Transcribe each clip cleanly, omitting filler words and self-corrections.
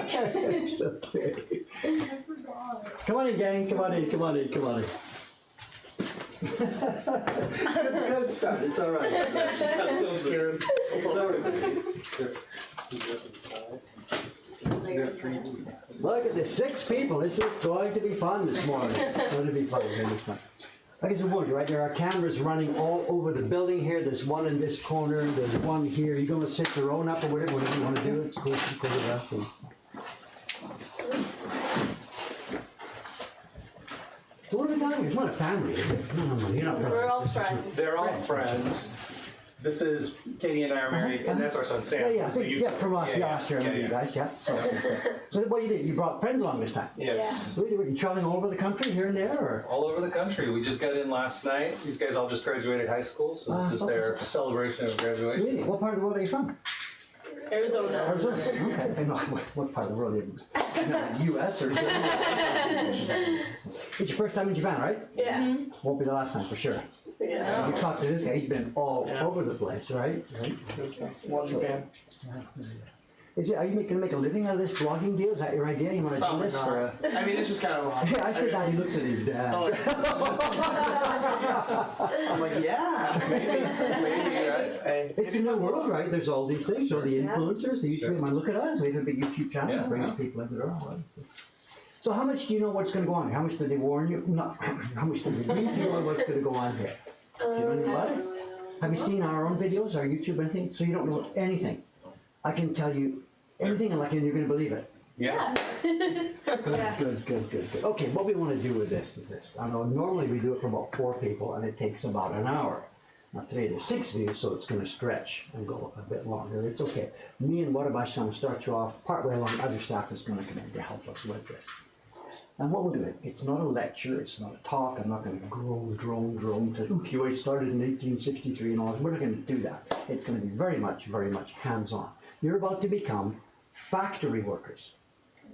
It's okay. Come on in, gang. Come on in. Good start. It's all right. She got so scared. It's all right. Look at this, 6 people. This is going to be fun this morning. It's going to be fun. Like I said, right, there are cameras running all over the building here. There's one in this corner. There's one here. You're going to set your own up or whatever you want to do. It's cool with us. So what are we doing? It's not a family, is it? No, you're not. We're all friends. They're all friends. This is Katie and I are married, and that's our son Sam. Yeah, from last year, you guys, yeah. So what you did, you brought friends along this time? Yes. So were you traveling all over the country, here and there, or? All over the country. We just got in last night. These guys all just graduated high school, so this is their celebration of graduation. Really? What part of the world are you from? Arizona. Okay. I know what part of the world are you from? U.S. or? It's your first time in Japan, right? Yeah. Won't be the last time, for sure. Yeah. You talked to this guy, he's been all over the place, right? One Japan. Are you going to make a living out of this blogging deal? Is that your idea? You want to do this? I mean, it's just kind of. I said that, he looks at his dad. I'm like, yeah, maybe, right? It's a new world, right? There's all these things, all the influencers, the YouTube. Man, look at us, we have a big YouTube channel that brings people into their own life. So how much do you know what's going to go on here? How much did they warn you? No, how much do you know what's going to go on here? Do you know anything about it? Have you seen our own videos, our YouTube, anything? So you don't know anything. I can tell you anything, and you're going to believe it. Yeah. Good. Okay, what we want to do with this is this. I know normally we do it for about 4 people, and it takes about an hour. Now today there's 6 of you, so it's going to stretch and go a bit longer. It's okay. Me and Wadabashi are going to start you off partway along. Other staff is going to come in to help us with this. And what we'll do, it's not a lecture, it's not a talk. I'm not going to drone to QA started in 1863 and all that. We're not going to do that. It's going to be very much hands-on. You're about to become factory workers.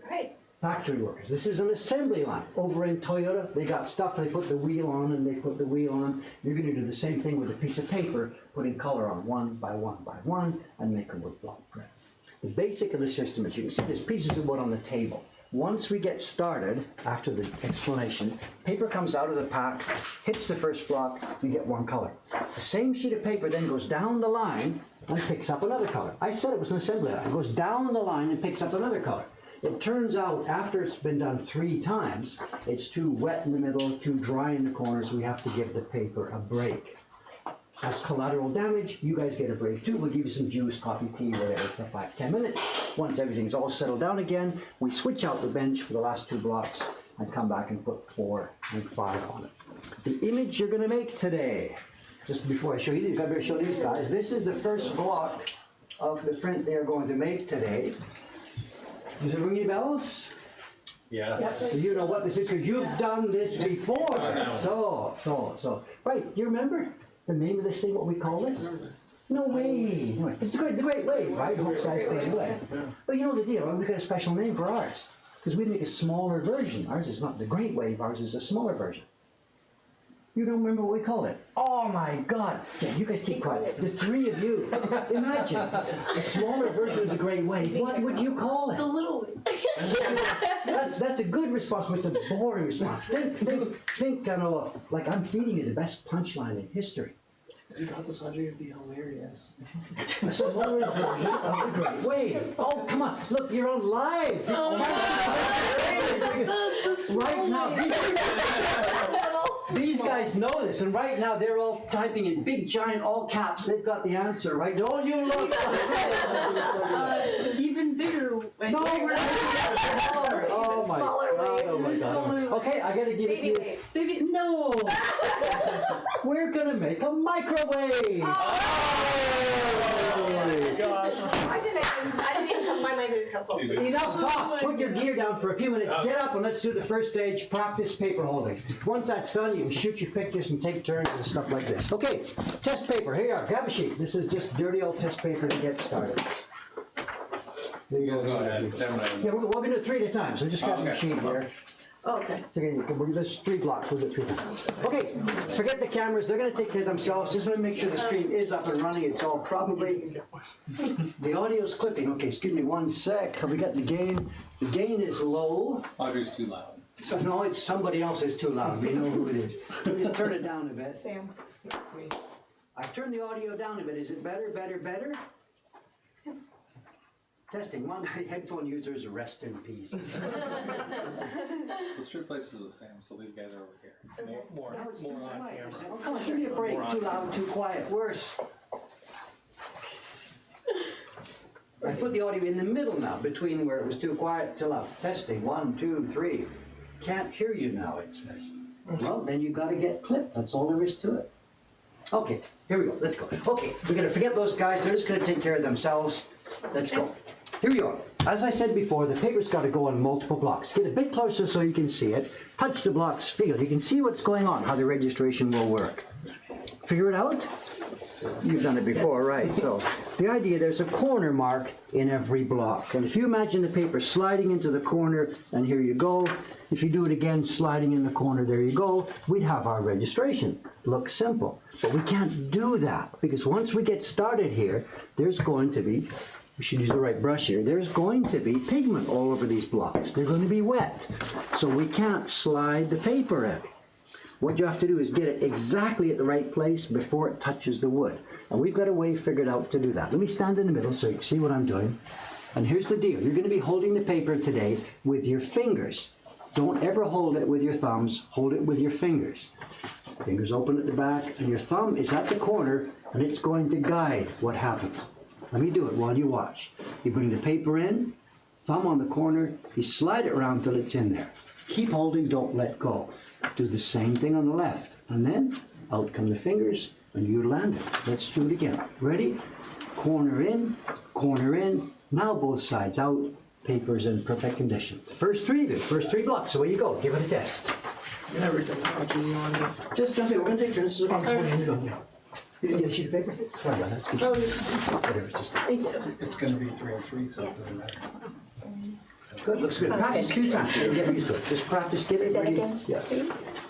Right. Factory workers. This is an assembly line. Over in Toyota, they got stuff, they put the wheel on and they put the wheel on. You're going to do the same thing with a piece of paper, putting color on one by one, and make a wood block print. The basic of the system is, you can see there's pieces of wood on the table. Once we get started, after the explanation, paper comes out of the pack, hits the first block, you get one color. The same sheet of paper then goes down the line and picks up another color. I said it was an assembly line. It goes down the line and picks up another color. It turns out, after it's been done 3 times, it's too wet in the middle, too dry in the corners. We have to give the paper a break. As collateral damage, you guys get a break too. We'll give you some juice, coffee, tea, whatever, for 5-10 minutes. Once everything's all settled down again, we switch out the bench for the last 2 blocks and come back and put 4 and 5 on it. The image you're going to make today, just before I show you these, I better show these guys. This is the first block of the print they're going to make today. Does it ring any bells? Yes. So you know what this is because you've done this before. So. Right, you remember the name of this thing, what we call this? No way. It's the Great Wave, right? Hook-sized Great Wave. But you know the deal, we've got a special name for ours. Because we make a smaller version. Ours is not the Great Wave, ours is a smaller version. You don't remember what we call it? Oh my God. Yeah, you guys keep quiet. The 3 of you. Imagine a smaller version of the Great Wave. What would you call it? The Little Wave. That's a good response, but it's a boring response. Think, like I'm feeding you the best punchline in history. If you got this, Andre, it'd be hilarious. A smaller version of the Great Wave. Oh, come on. Look, you're on live. Right now. These guys know this, and right now they're all typing in big, giant, all caps. They've got the answer, right? Don't you look? Even bigger. No, we're smaller. Oh my God! Oh my God! Okay, I gotta give it to you. Baby. No. We're gonna make a microwave. Oh my gosh! I didn't even come. My mind didn't come close. Enough talk. Put your gear down for a few minutes. Get up and let's do the first stage. Practice paper holding. Once that's done, you can shoot your pictures and take turns and stuff like this. Okay, test paper. Here you are. Grab a sheet. This is just dirty old test paper to get started. There you Go ahead. Yeah, we're going to do it 3 at a time, so just grab a sheet here. Oh, okay. So again, there's 3 blocks, we'll do 3 times. Okay, forget the cameras, they're gonna take care of themselves, just wanna make sure the stream is up and running, it's all probably, the audio's clipping, okay, excuse me 1 sec, have we got the gain? The gain is low, Audrey's too loud. so no, it's somebody else is too loud, we know who it is. Just turn it down a bit. Sam. I've turned the audio down a bit, is it better, better? Testing, 1 headphone users, rest in peace. The street places are the same, so these guys are over here. More Now it's too on quiet. camera. Oh, come on, give me a break. Too loud, too quiet, worse. I put the audio in the middle now, between where it was too quiet to loud. Testing, 1, 2, 3. Can't hear you now, it says. Well, then you gotta get clipped. That's all there is to it. Okay, here we go. Let's go. Okay, we're gonna forget those guys. They're just gonna take care of themselves. Let's go. Here we are. As I said before, the paper's got to go on multiple blocks. Get a bit closer so you can see it. Touch the blocks, feel. You can see what's going on, how the registration will work. Figure it out? You've done it before, right? So the idea, there's a corner mark in every block. And if you imagine the paper sliding into the corner, and here you go. If you do it again, sliding in the corner, there you go. We'd have our registration. Looks simple. But we can't do that, because once we get started here, there's going to be, we should use the right brush here, there's going to be pigment all over these blocks. They're going to be wet. So we can't slide the paper in. What you have to do is get it exactly at the right place before it touches the wood. And we've got a way figured out to do that. Let me stand in the middle so you can see what I'm doing. And here's the deal. You're going to be holding the paper today with your fingers. Don't ever hold it with your thumbs. Hold it with your fingers. Fingers open at the back, and your thumb is at the corner, and it's going to guide what happens. Let me do it while you watch. You bring the paper in, thumb on the corner, you slide it around till it's in there. Keep holding, don't let go. Do the same thing on the left. And then, out come the fingers, and you land it. Let's do it again. Ready? Corner in, now both sides out, paper's in perfect condition. First 3 of you, first 3 blocks, away you go. Give it a test. I've never done that. Audrey, you want to? Just jump in, we're gonna take turns. This is about You didn't get a sheet of paper? Sorry about that. It's good. Whatever, it's just It's gonna be 3 and 3, so it doesn't matter. good. Looks good. Practice a few times. You'll get used to it. Just practice, get it ready. Yeah.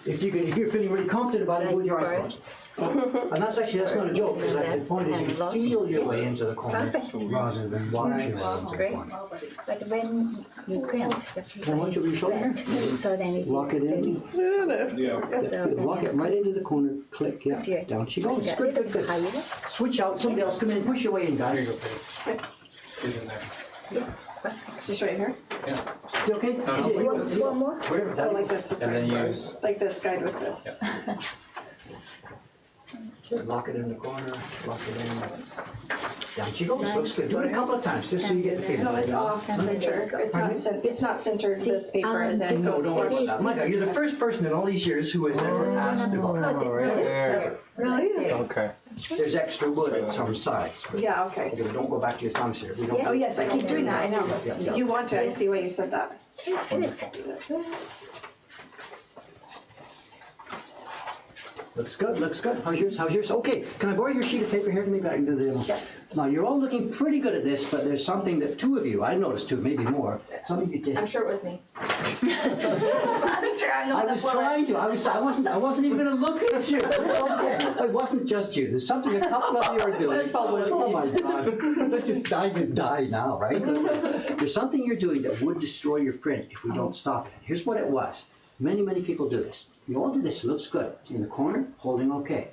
If you're feeling really confident about it, with your eyes closed. And that's not a joke, because the point is you feel your way into the corner rather than watch your way into the Great. corner. But when you print the Can I watch over your shoulder here? so then it Lock it in. so Lock it right into the corner. Click. Yeah. Down she goes. a Good, little good, bit good. higher. Switch out. Somebody else come in. Push your way in, guys. Get in there. Yes. Just right here? Yeah. Is it okay? One more. Whatever. Oh, like this. It's And then right. use, Like this guide with this. Lock it in the corner. Lock it in. Down she goes. Looks good. Do it a couple of times just so you get the feeling. So it's off center. It's not centered this paper, is it? No, don't worry about that. My God, you're the first person in all these years who has ever asked about that. Really? okay. There's extra wood at some sides. But Yeah, okay. okay, don't go back to your thumbs here. We don't. Oh, yes, I keep doing that, I know. Yeah. You want to, I see why you said that. Looks good, looks good. How's yours? How's yours? Okay, can I borrow your sheet of paper here? Maybe I can do the demo. Yes. Now, you're all looking pretty good at this, but there's something that 2 of you, I noticed 2, maybe more, something you did. I'm sure it was me. I'm trying I was trying to. I wasn't even gonna look at you. Okay. It wasn't just you. There's something a couple of you are doing. That's probably Oh my God. Let's just die now, right? There's something you're doing that would destroy your print if we don't stop it. Here's what it was. Many people do this. You all do this. It looks good. In the corner, holding okay.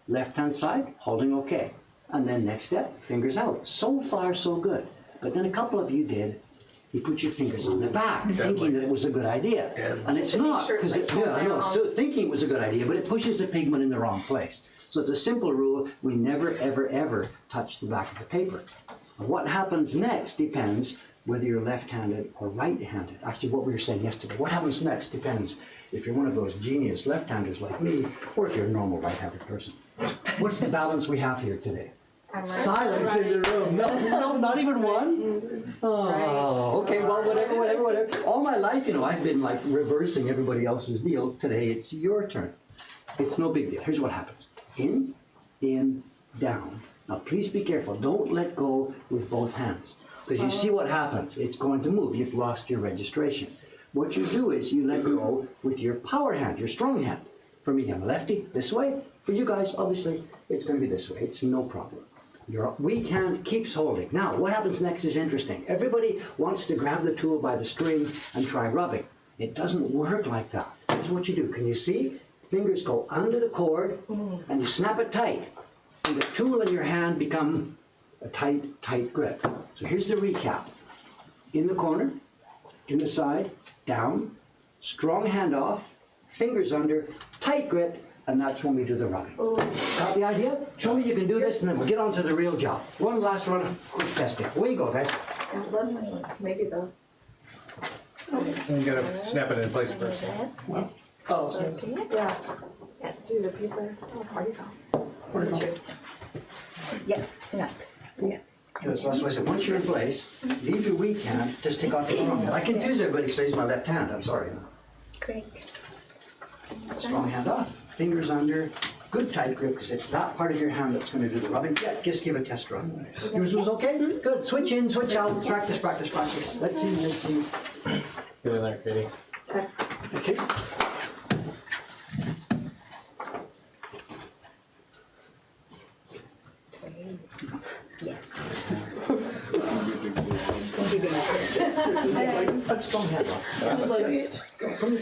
Left-hand side, holding okay. And then next step, fingers out. So far, so good. But then a couple of you did. You put your fingers on the back, thinking that it was a good idea. And it's to make not, sure it's because like I know, down. still thinking it was a good idea, but it pushes the pigment in the wrong place. So it's a simple rule, we never, ever touch the back of the paper. What happens next depends whether you're left-handed or right-handed. Actually, what we were saying yesterday, what happens next depends if you're one of those genius left-handers like me, or if you're a normal right-handed person. What's the balance we have here today? Silence in the room. No, not even one? Oh, okay, well, whatever. All my life, I've been like reversing everybody else's deal. Today, it's your turn. It's no big deal. Here's what happens. In, down. Now, please be careful. Don't let go with both hands. Because you see what happens. It's going to move. You've lost your registration. what you do is you let go with your power hand, your strong hand. For me, I'm a lefty, this way. For you guys, obviously, it's going to be this way. It's no problem. Your weak hand keeps holding. Now, what happens next is interesting. Everybody wants to grab the tool by the string and try rubbing. It doesn't work like that. Here's what you do. Can you see? Fingers go under the cord, and you snap it tight. And the tool in your hand become a tight, tight grip. So here's the recap. In the corner, in the side, down, strong hand off, fingers under, tight grip, and that's when we do the rubbing. Got the idea? Show me you can do this, and then we'll get on to the real job. One last run of quick testing. Away you go, guys. Let's maybe the. You gotta snap it in place first. Oh, so Can you? Yeah. Yes. Do the paper. Oh, party foul. Yes, snap. Yes. Good, so that's why I said, once you're in place, leave your weak hand, just take off your strong hand. I confuse everybody because I use my left hand, I'm sorry. Great. Strong hand off, fingers under, good tight grip because it's that part of your hand that's going to do the rubbing. Yeah, just give a test run. Yours was okay? Good, switch in, switch out, practice, practice, practice. Let's see, let's see. Get in there, Katie. Okay. Strong hand off. From the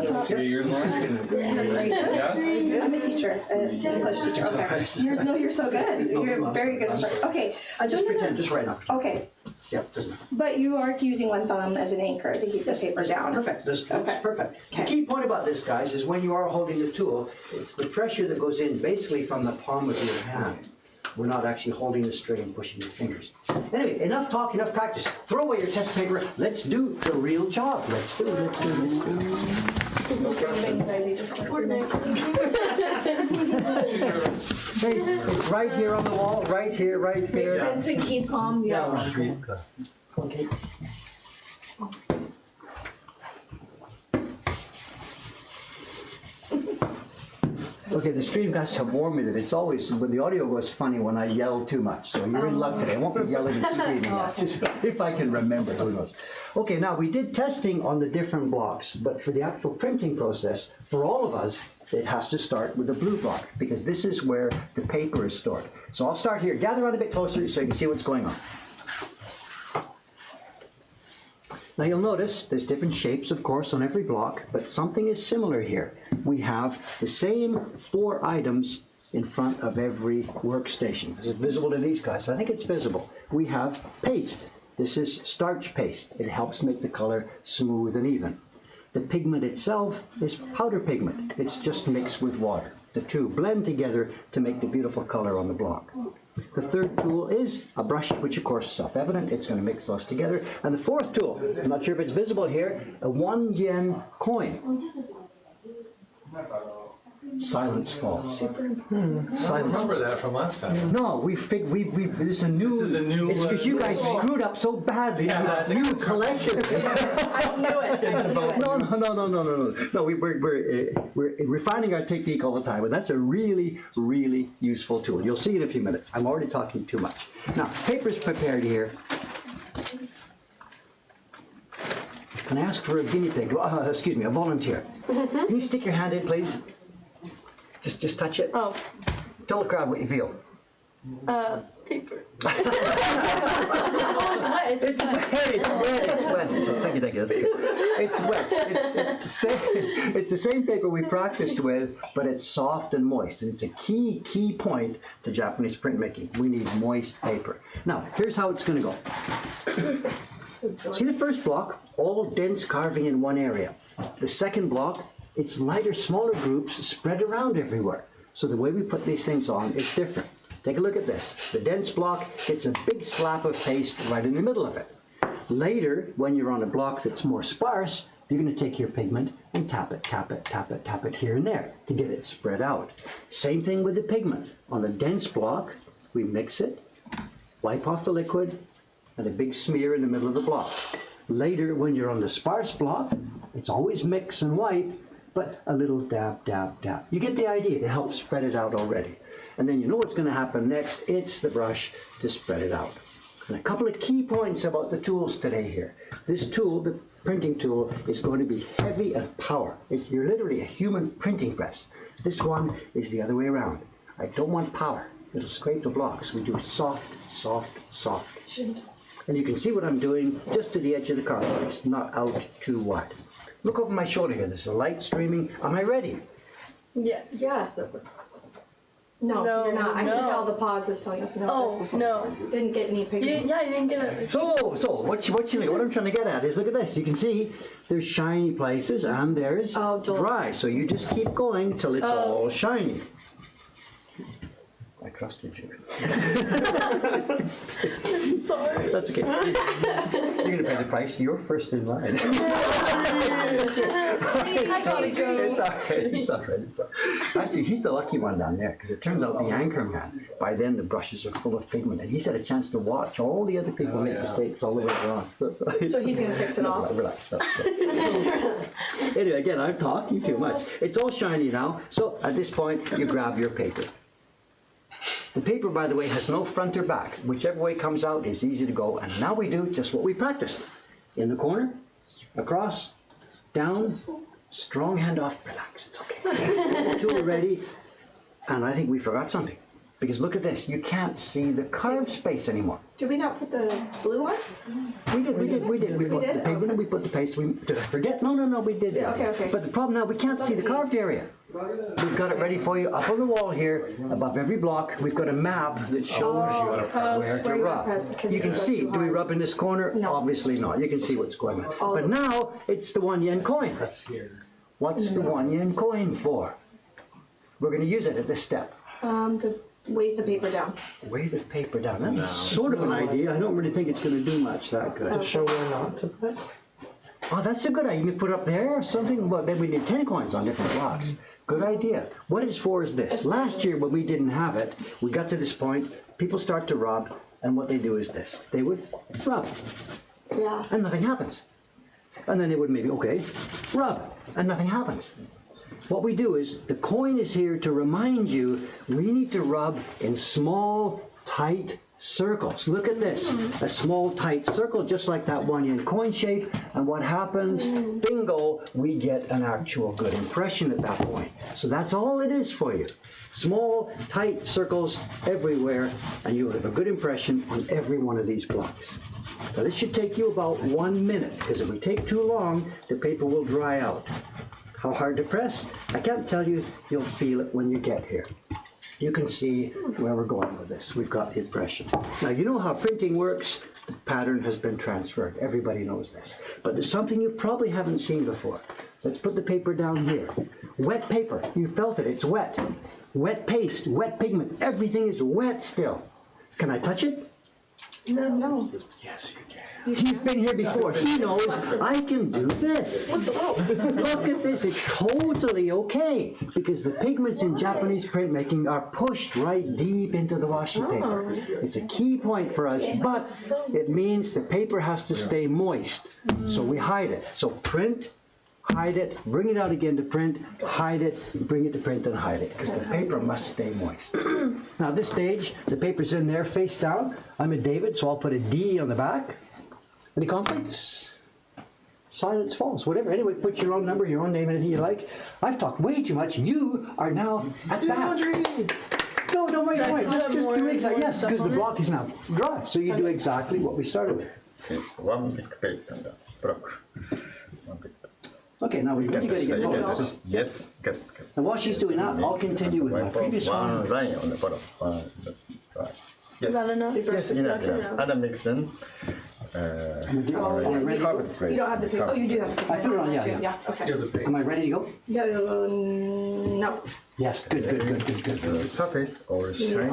top. You get yours, Lauren? Yes? I'm a teacher, an English teacher. Okay. You're so good. You're a very good instructor. Okay. I just pretend, just right now. Okay. Yeah, doesn't matter. But you are using one thumb as an anchor to keep the paper down. Perfect, that's Okay. perfect. The Okay. key point about this, guys, is when you are holding the tool, it's the pressure that goes in basically from the palm of your hand. We're not actually holding the string and pushing your fingers. Anyway, enough talk, enough practice. Throw away your test paper. Let's do the real job. Let's do. Hey, it's right here on the wall, right here, right here. Vincent keep calm. Yes. Okay. Okay, the stream guys have warned me that it's always, when the audio goes funny when I yell too much. So you're in luck today. I won't be yelling and screaming at you, if I can remember, who knows. Okay, now we did testing on the different blocks, but for the actual printing process, for all of us, it has to start with the blue block, because this is where the paper is stored. So I'll start here. Gather around a bit closer so you can see what's going on. Now you'll notice there's different shapes, of course, on every block, but something is similar here. We have the same 4 items in front of every workstation. Is it visible to these guys? I think it's visible. We have paste. This is starch paste. It helps make the color smooth and even. The pigment itself is powder pigment. It's just mixed with water. The two blend together to make the beautiful color on the block. The third tool is a brush, which of course is self-evident. It's going to mix those together. And the fourth tool, I'm not sure if it's visible here, a 1 yen coin. Silence falls. Silence. Remember that from last time. No, this is a new. This is a new, It's because you guys screwed up so badly. Yeah. You collectively. I knew it. No. No, we're refining our technique all the time, and that's a really, really useful tool. You'll see in a few minutes. I'm already talking too much. Now, paper's prepared here. Can I ask for a guinea pig? Excuse me, a volunteer. Can you stick your hand in, please? Just touch it. Oh, Tell the crowd what you feel. paper. It's wet. It's wet. Thank you. That's good. It's wet. It's the same paper we practiced with, but it's soft and moist. And it's a key point to Japanese printmaking. We need moist paper. Now, here's how it's going to go. See the first block? All dense carving in one area. The second block, it's lighter, smaller groups spread around everywhere. So the way we put these things on is different. Take a look at this. The dense block gets a big slap of paste right in the middle of it. Later, when you're on a block that's more sparse, you're going to take your pigment and tap it here and there to get it spread out. Same thing with the pigment. On the dense block, we mix it, wipe off the liquid, and a big smear in the middle of the block. Later, when you're on the sparse block, it's always mix and wipe, but a little dab. You get the idea to help spread it out already. And then you know what's going to happen next. It's the brush to spread it out. And a couple of key points about the tools today here. This tool, printing tool is going to be heavy and power. You're literally a human printing press. This one is the other way around. I don't want power. It'll scrape the blocks. We do soft, soft, soft. And you can see what I'm doing just to the edge of the cardboard. It's not out too wide. Look over my shoulder here. There's a light streaming. Am I ready? Yes. Yes, it was. No, No, you're not. I no. can tell the pause is telling us no. Oh, no. Didn't get any You picture. didn't, yeah, you didn't get it. So what I'm trying to get at is, look at this. You can see there's shiny places and there's Oh, dull. dry. So you just keep going till it's all shiny. I trusted you. Sorry. That's okay. You're gonna pay the price. You're first in line. I got it, Joe. It's all right. It's all right. It's all right. Actually, he's the lucky one down there because it turns out the anchor man. By then, the brushes are full of pigment, and he's had a chance to watch all the other people make mistakes all the way around. So he's gonna fix it all. Relax. Anyway, again, I'm talking too much. It's all shiny now. So at this point, you grab your paper. The paper, by the way, has no front or back. Whichever way comes out is easy to go. And now we do just what we practiced. In the corner, across, down, strong hand off, relax, it's okay. Two are ready. And I think we forgot something. Because look at this, you can't see the curved space anymore. Did we not put the blue one? We did. We put did? the paper, we put the paste, did I forget? No, we did. Yeah, okay. But the problem now, we can't see the carved area. We've got it ready for you up on the wall here, above every block. We've got a map that shows you where to rub. You can see, do we rub in this corner? No. Obviously not. You can see what's going on. But now, it's the 1 yen coin. What's the 1 yen coin for? We're going to use it at this step. To weight the paper down. Weigh the paper down. That's sort of an idea. I don't really think it's going to do much that good. To show where not to press? Oh, that's a good idea. You can put up there or something. Well, then we need 10 coins on different blocks. Good idea. What it's for is this. Last year, when we didn't have it, we got to this point, people start to rub, and what they do is this. They would rub, Yeah. and nothing happens. And then they would maybe, okay, rub, and nothing happens. What we do is, the coin is here to remind you, we need to rub in small, tight circles. Look at this. A small, tight circle, just like that 1 yen coin shape. And what happens? Bingo, we get an actual good impression at that point. So that's all it is for you. Small, tight circles everywhere, and you'll have a good impression on every one of these blocks. Now this should take you about 1 minute, because if we take too long, the paper will dry out. How hard to press? I can't tell you. You'll feel it when you get here. You can see where we're going with this. We've got the impression. Now, you know how printing works. The pattern has been transferred. Everybody knows this. But there's something you probably haven't seen before. Let's put the paper down here. Wet paper. You felt it. It's wet. Wet paste, wet pigment. Everything is wet still. Can I touch it? No. Yes, you can. He's been here before. He knows I can do this. Look at this. It's totally okay because the pigments in Japanese printmaking are pushed right deep into the washi paper. It's a key point for us, but it means the paper has to stay moist. So we hide it. So print, hide it, bring it out again to print, hide it, bring it to print and hide it, because the paper must stay moist. Now at this stage, the paper's in there face down. I'm a David, so I'll put a D on the back. Any conflicts? Silence falls, whatever. Anyway, put your own number, your own name, anything you like. I've talked way too much. You are now at bat. No, don't worry, don't worry. Just do exactly, yes, because the block is now dry. So you do exactly what we started with. Okay, so 1 big page and a block. 1 big page. Okay, now we're really going to get You going. get So, this. Yes, good. and while she's doing that, I'll continue with my previous one. One line on the bottom. Right. Yes. Is that enough? Yes, enough. And mix them. Am I ready to go? You don't have the paper. Oh, you do have the paper. I put it on, yeah. Yeah, okay. Am I ready to go? No. Yes, good. The surface all shiny.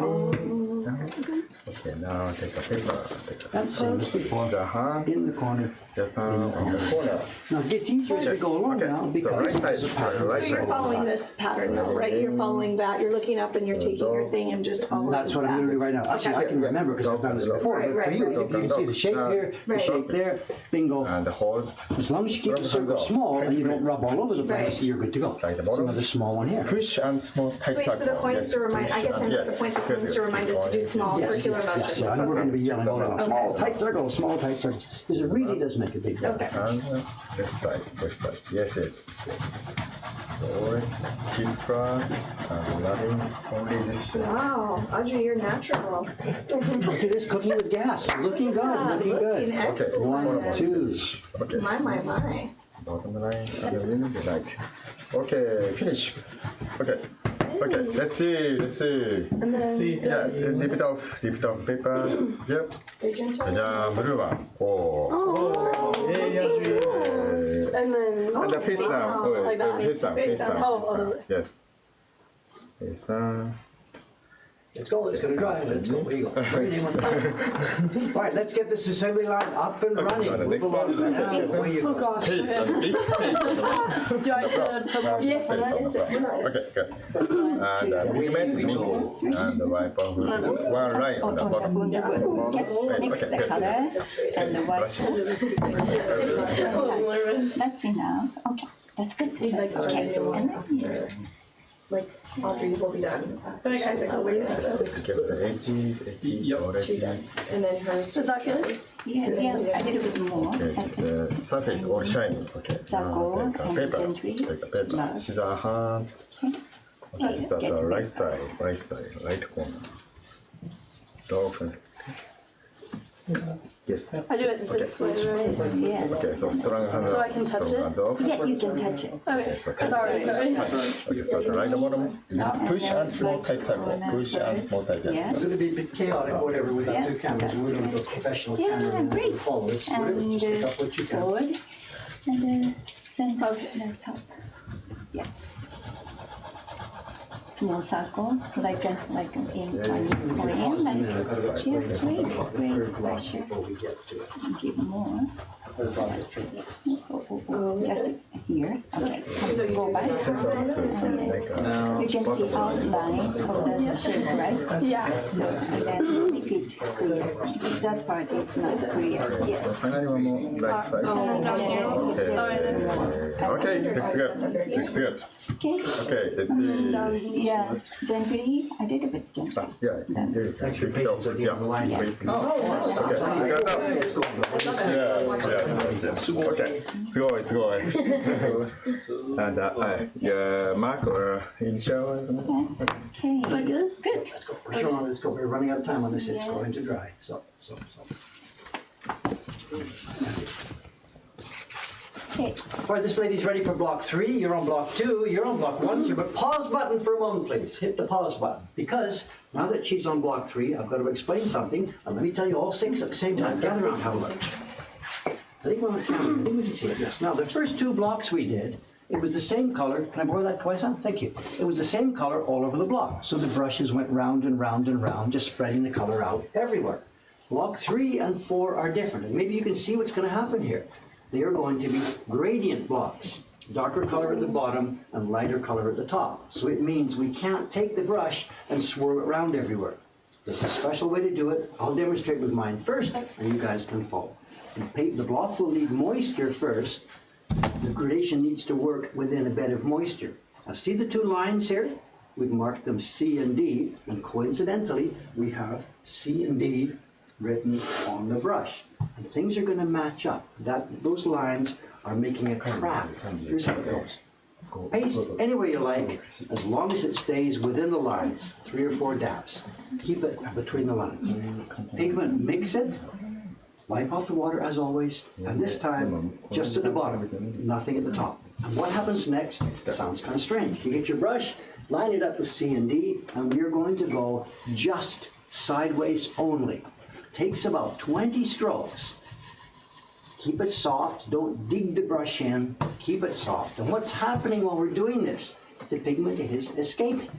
Okay, now take a paper. That's same as before. The hand, In the corner. Japan on the corner. Now it gets easier as we go along Okay, now so because right side, there's a pattern. right So you're side. following this pattern though, right? You're following that. You're looking up and you're taking your thing and just following That's what I'm that. going to do right now. Actually, I can remember because I've done this before. But for you, you can see the shape here, the Right. shape there, bingo. And hold. As long as you keep the circle small and you don't rub all over the place, Right. you're good to go. Like the There's bottom. another small one here. Push and small tight Sweet, so the circle. coins Yes, to remind, I push guess I and missed the yes. point, the coins to remind us to do small circular motions. Yeah, and we're gonna be yelling all around, small tight circles, because it really does make a big difference. And left side. Yes. Forward, keep front, and running. Only this. Wow, Audrey, you're natural. Look at this, cooking with gas, looking good. Looking excellent. 1, 2. Okay. My. Bottom line, and then the right. Okay, finish. Okay, let's see. And then Yeah, dip it off paper. Yep. very gentle. 자, blue one. Oh. And then And the face down. Oh, like that. face down. Oh, Yes. Face down. Let's go, it's gonna dry, let's go, where you go? All right, let's get this assembly line up and running. Move along, now, where you oh go? gosh. Face and big face on the front. Do I have to put more Face stuff in on it? the front. Okay, good. And pigment mix and the white powder. One line on the bottom. Yes, mix the Okay, color and the white. Brush. That's enough. Okay, that's good. like to start Okay, a new one. and then yes. Like Audrey will be done. But Isaac, I'll wait. Give the edges, already. She's done. And then hers. Is that good? Yeah, a little bit more. Okay, the surface all shiny. Okay. Circle Take a and paper. gently Take a paper. mark. Scissor hand. Okay, start get the the right side, right corner. Open. Yes. I do it this way, right? Yes. Okay, so strong hand. So I can touch strong it? hand off. Yeah, you can touch it. Okay. So touch Sorry. Okay, start the right bottom. Push and small tight circle. Push and small tight. Yes. It's gonna be a bit chaotic, whatever, with these two Yes, cameras, and we're gonna that's go professional Yeah, cameramen great. to follow us. Whatever, And just pick up what you can. forward and then center the top. Yes. Small circle, like in Korean, like yes, great pressure. Before we get to it. Give more. Just here. Okay. Go back. You can see outline of the shape, right? Yeah. So and then make it clear. That part is not clear. Yes. Finally, one more right side. And then down here. Okay, looks good. Looks good. Okay. Okay, let's see. Yeah. Gently, a little bit gently. Yeah, there is. Thanks for your patience at the end of the line. Yes. Okay, guys up. Let's go. Yes. Okay, すごいすごい。And mark or initial. Yes. Okay. Is that good? Good. Let's go, push on, let's go, we're running out of time on this, it's going to dry, so. Okay. All right, this lady's ready for block 3, you're on block 2, you're on block 1, so you put pause button for a moment, please. Hit the pause button, because now that she's on block 3, I've got to explain something, and let me tell you all 6 at the same time. Gather around, have a look. I think we're on camera, I think we can see it, yes. Now, the first 2 blocks we did, it was the same color. Can I borrow that twice on? Thank you. It was the same color all over the block, so the brushes went round and round and round, just spreading the color out everywhere. Block 3 and 4 are different, and maybe you can see what's going to happen here. They are going to be gradient blocks, darker color at the bottom and lighter color at the top. So it means we can't take the brush and swirl it around everywhere. There's a special way to do it. I'll demonstrate with mine first, and you guys can follow. The block will need moisture first. The gradation needs to work within a bed of moisture. Now see the 2 lines here? We've marked them C and D, and coincidentally, we have C and D written on the brush. And things are going to match up. Those lines are making a trap. Here's how it goes. Paste anywhere you like, as long as it stays within the lines. 3 or 4 dabs. Keep it between the lines. Pigment, mix it. Wipe off the water as always, and this time, just at the bottom, nothing at the top. And what happens next sounds kind of strange. You get your brush, line it up with C and D, and we're going to go just sideways only. Takes about 20 strokes. Keep it soft, don't dig the brush in, keep it soft. And what's happening while we're doing this? The pigment is escaping.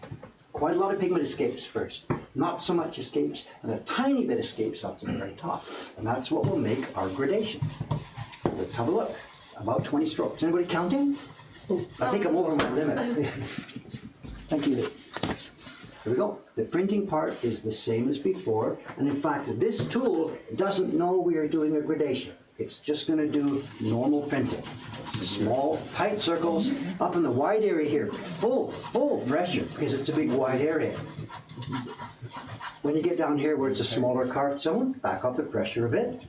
Quite a lot of pigment escapes first. Not so much escapes, and a tiny bit escapes up to the very top. And that's what will make our gradation. Let's have a look. About 20 strokes. Anybody counting? I think I'm over my limit. Thank you. Here we go. The printing part is the same as before, and in fact, this tool doesn't know we are doing a gradation. It's just going to do normal printing. Small, tight circles up in the wide area here. Full pressure, because it's a big wide area. When you get down here where it's a smaller carved zone, back off the pressure a bit.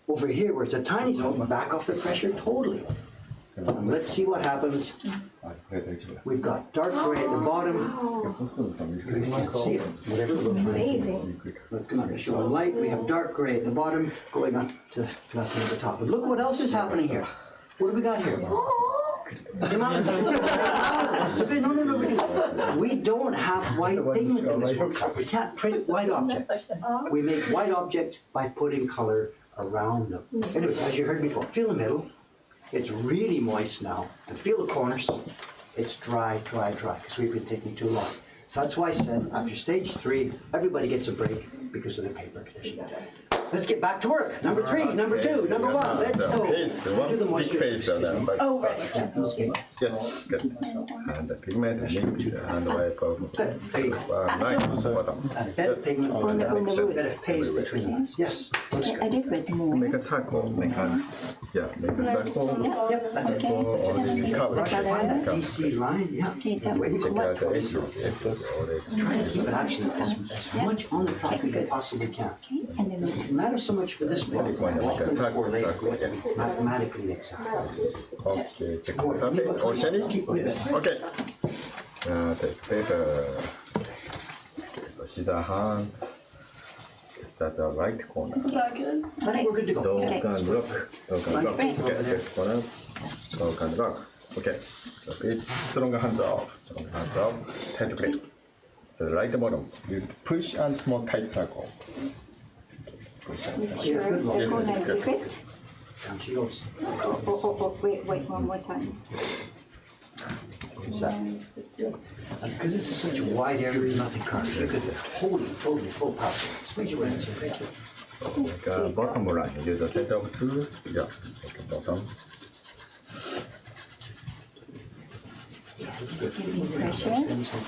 Over here where it's a tiny zone, back off the pressure totally. And let's see what happens. We've got dark gray at the bottom. You guys can't see it. Whatever we'll try. Amazing. Let's come up and show a light. We have dark gray at the bottom going up to the top. But look what else is happening here. What do we got here? It's a mountain. It's okay. No. We don't have white pigment in this workshop. We can't print white objects. We make white objects by putting color around them. Anyway, as you heard before, feel the middle. It's really moist now. And feel the corners. It's dry, because we've been taking too long. So that's why I said after stage 3, everybody gets a break because of the paper condition. Let's get back to work. Number 3, number 2, number 1. Let's go. Paste, one Do the big moisture. paste on that. Oh, right. Yes, good. And the pigment mix and wipe off. Good. There you go. Nice bottom. A bed of pigment On the wood. a bed of paste between us. Yes. Looks A good. little bit more. Make a circle, make a circle. Yep, that's it. Or cover. Find that DC line. Yeah. Okay, that Wait, Check what- out the edge of it. try to keep it actually as much on the track as you possibly can. Okay, and then It doesn't matter so much for this book, what or later, mathematically exact. Okay, check the surface. All shiny? Yes. Okay. Take paper. Okay, so scissor hands. Start the right corner. Is that good? I think we're good to go. Dog Okay. and lock. Dog and lock. Great. Okay, this corner. Dog and lock. Okay. So it's strong hands off. Strong hands off. Tight grip. The right bottom. You push and small tight circle. Push and small. Yeah, good luck. The Yes, corner yes, is yes. correct. Down she goes. Wait, one more time. What's that? And because this is such a wide area, there's nothing carved. You could hold it totally full power. Squeeze your hands. Thank you. Make a bottom line. Use the center of 2. Yeah. Okay, bottom. Yes, giving pressure.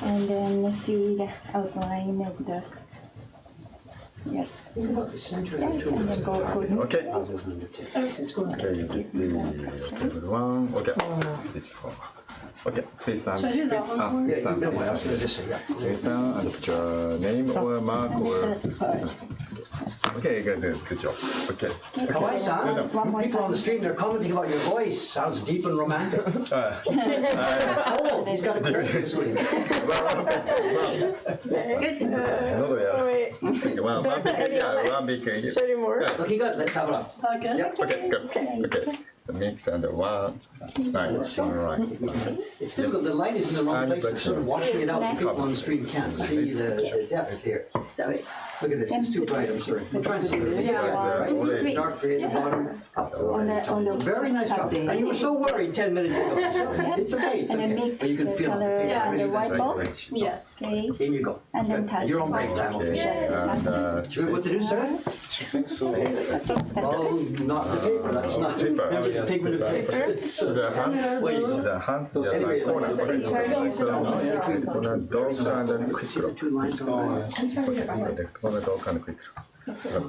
And then see the outline of the. Yes. The center of Yes, and then go this. Okay. Other than the tip. It's going Okay, you can see. Okay, good one. Okay. It's 4. Okay, face down. Should I do that Face one up. more? Face Yeah, down. no, I was going to say, yeah. Face down and put your name or mark or. Okay, good job. Okay. Kawai-san, One more people on time. the street, they're commenting about your voice. Sounds deep and romantic. Oh, he's got a great voice with him. That's good. 喉や。one big, yeah, one big. Should I do more? Looking good. Let's have it up. Is that good? Yep. Okay, good. Okay. The mix and the one. Nice. All right. It's difficult. The light is in the wrong place. It's sort of washing it out. The people on the street can't see the depth here. Sorry. Look at this. It's too bright. I'm sorry. I'm trying to Yeah. dark gray at the bottom. Up to On the Very nice job. And you were so worried 10 minutes ago. It's okay. It's And then okay. mix But you can the feel color it. Yeah. on the white ball. Yes. Okay. In you go. And then touch. You're on break time. Okay. And Do you know what to do, sir? Oh, not the paper. That's not. Paper. Remember the pigment of paper. It's, the hand. Where you go. The hand. Yeah, Anyway, like corner. Corner. Dog and then quick See the lock. 2 lines on the Left corner dog and quick lock.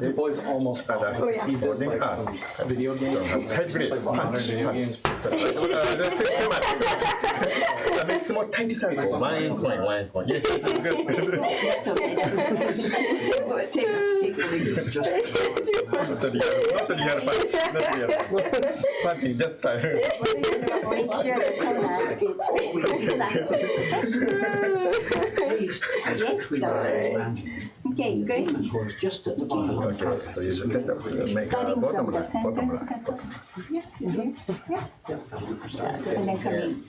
The boys almost And holding hands. video games. Tight grip. Modern Punch. video Punch. games. Too much. That makes more tight circle. 1 point. Yes, this is good. That's okay. Take Not the real punch. Not real punch. Punching just side. Make sure the corner is paste. Yes, that's okay, great. Goes just at the bottom. Okay, so you just set up to make a Starting bottom from the line. center. Bottom line. Yes, here. Yeah. Yeah, that'll do for starting. And then coming,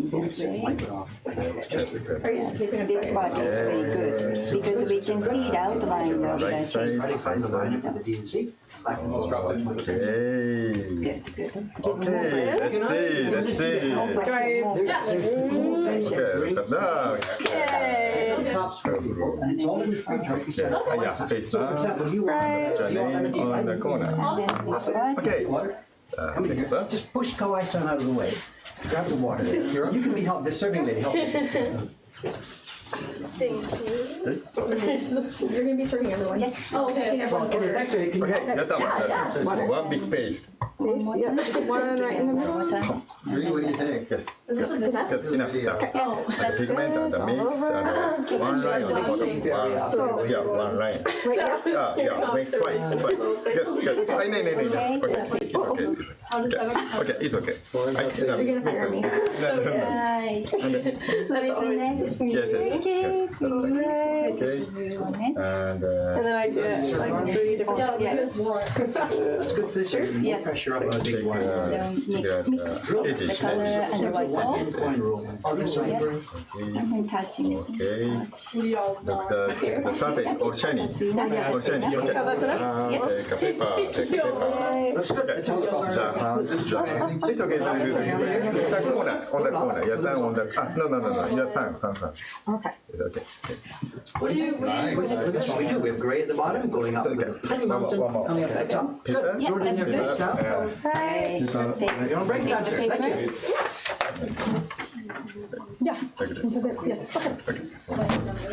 going this way. Wipe it off. Yes, this part is very good because we can see the outline of Right the side. shape. Try to find the line for the DNC. Back and forth. Okay. Good. Okay, let's see. Okay, look at that. Tops for people. And it's all in the fridge right beside the Yeah, outside. face So, for down. example, you want Put your name on the corner. And then this part. Okay. water. Come in Next here. up. Just push Kawai-san out of the way. Grab the water there. You can be helped. The serving lady help you. Thank you. You're gonna be serving everyone. Yes. Oh, okay. Well, actually, can you Okay, やった。One big paste. Just one right in the middle. One time. Really, what do you think? Yes. Is this enough? Yes, enough. Yes, The that's pigment good. and the All mix over. and one line on the bottom. So- Yeah, one line. Right here. Yeah, make twice. Good, good. No. Okay, it's okay. How does that Okay, it's okay. You're gonna fire me. Right. That's always. Yes, yes. Okay. Okay. Good. And And then I do it like 3 different. Yeah, Yes. more. That's good for this area. More Yes. pressure up on a big take one. Mix the color and the white ball. Coin roll. Yes. And then touching. Okay. Touch. Look, the surface all shiny. All shiny. Okay. Oh, that's enough? Yes. Take a paper. Take a paper. Looks good. It's all about It's okay. The corner, on the corner. Your thumb on the. No. Your thumb. Okay. Okay. What do you? With this one we do, we have gray at the bottom, going up with a tiny mountain One more. coming up at the top. Good, Paper. throw it in there face down. Right. You're on break time, sir, thank you. Like this. Yes. Okay.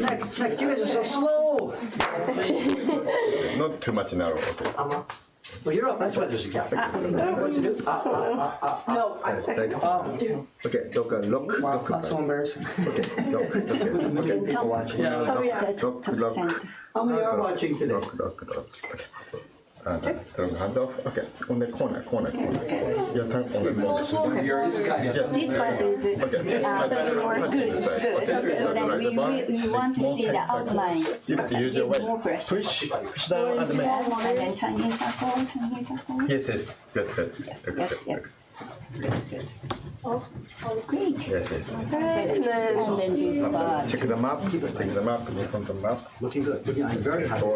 Next, you guys are so slow. Not too much narrow. Okay. Well, you're up, that's why there's a gap. What to do? No. Okay. Look. That's so embarrassing. Okay. Look. Okay. People watching. The top center. How many are watching today? Look. Okay. And strong hands off. Okay. On the corner. Your thumb on the corner. This guy. Yes. This part is Okay. good. So then we want to see the outline. You have to use your weight. More pressure. Push down and make. And then tiny circle. Yes. Good. Yes. Good. Great. Yes. And then this part. Check the map. Look on the map. Looking good. I'm very happy.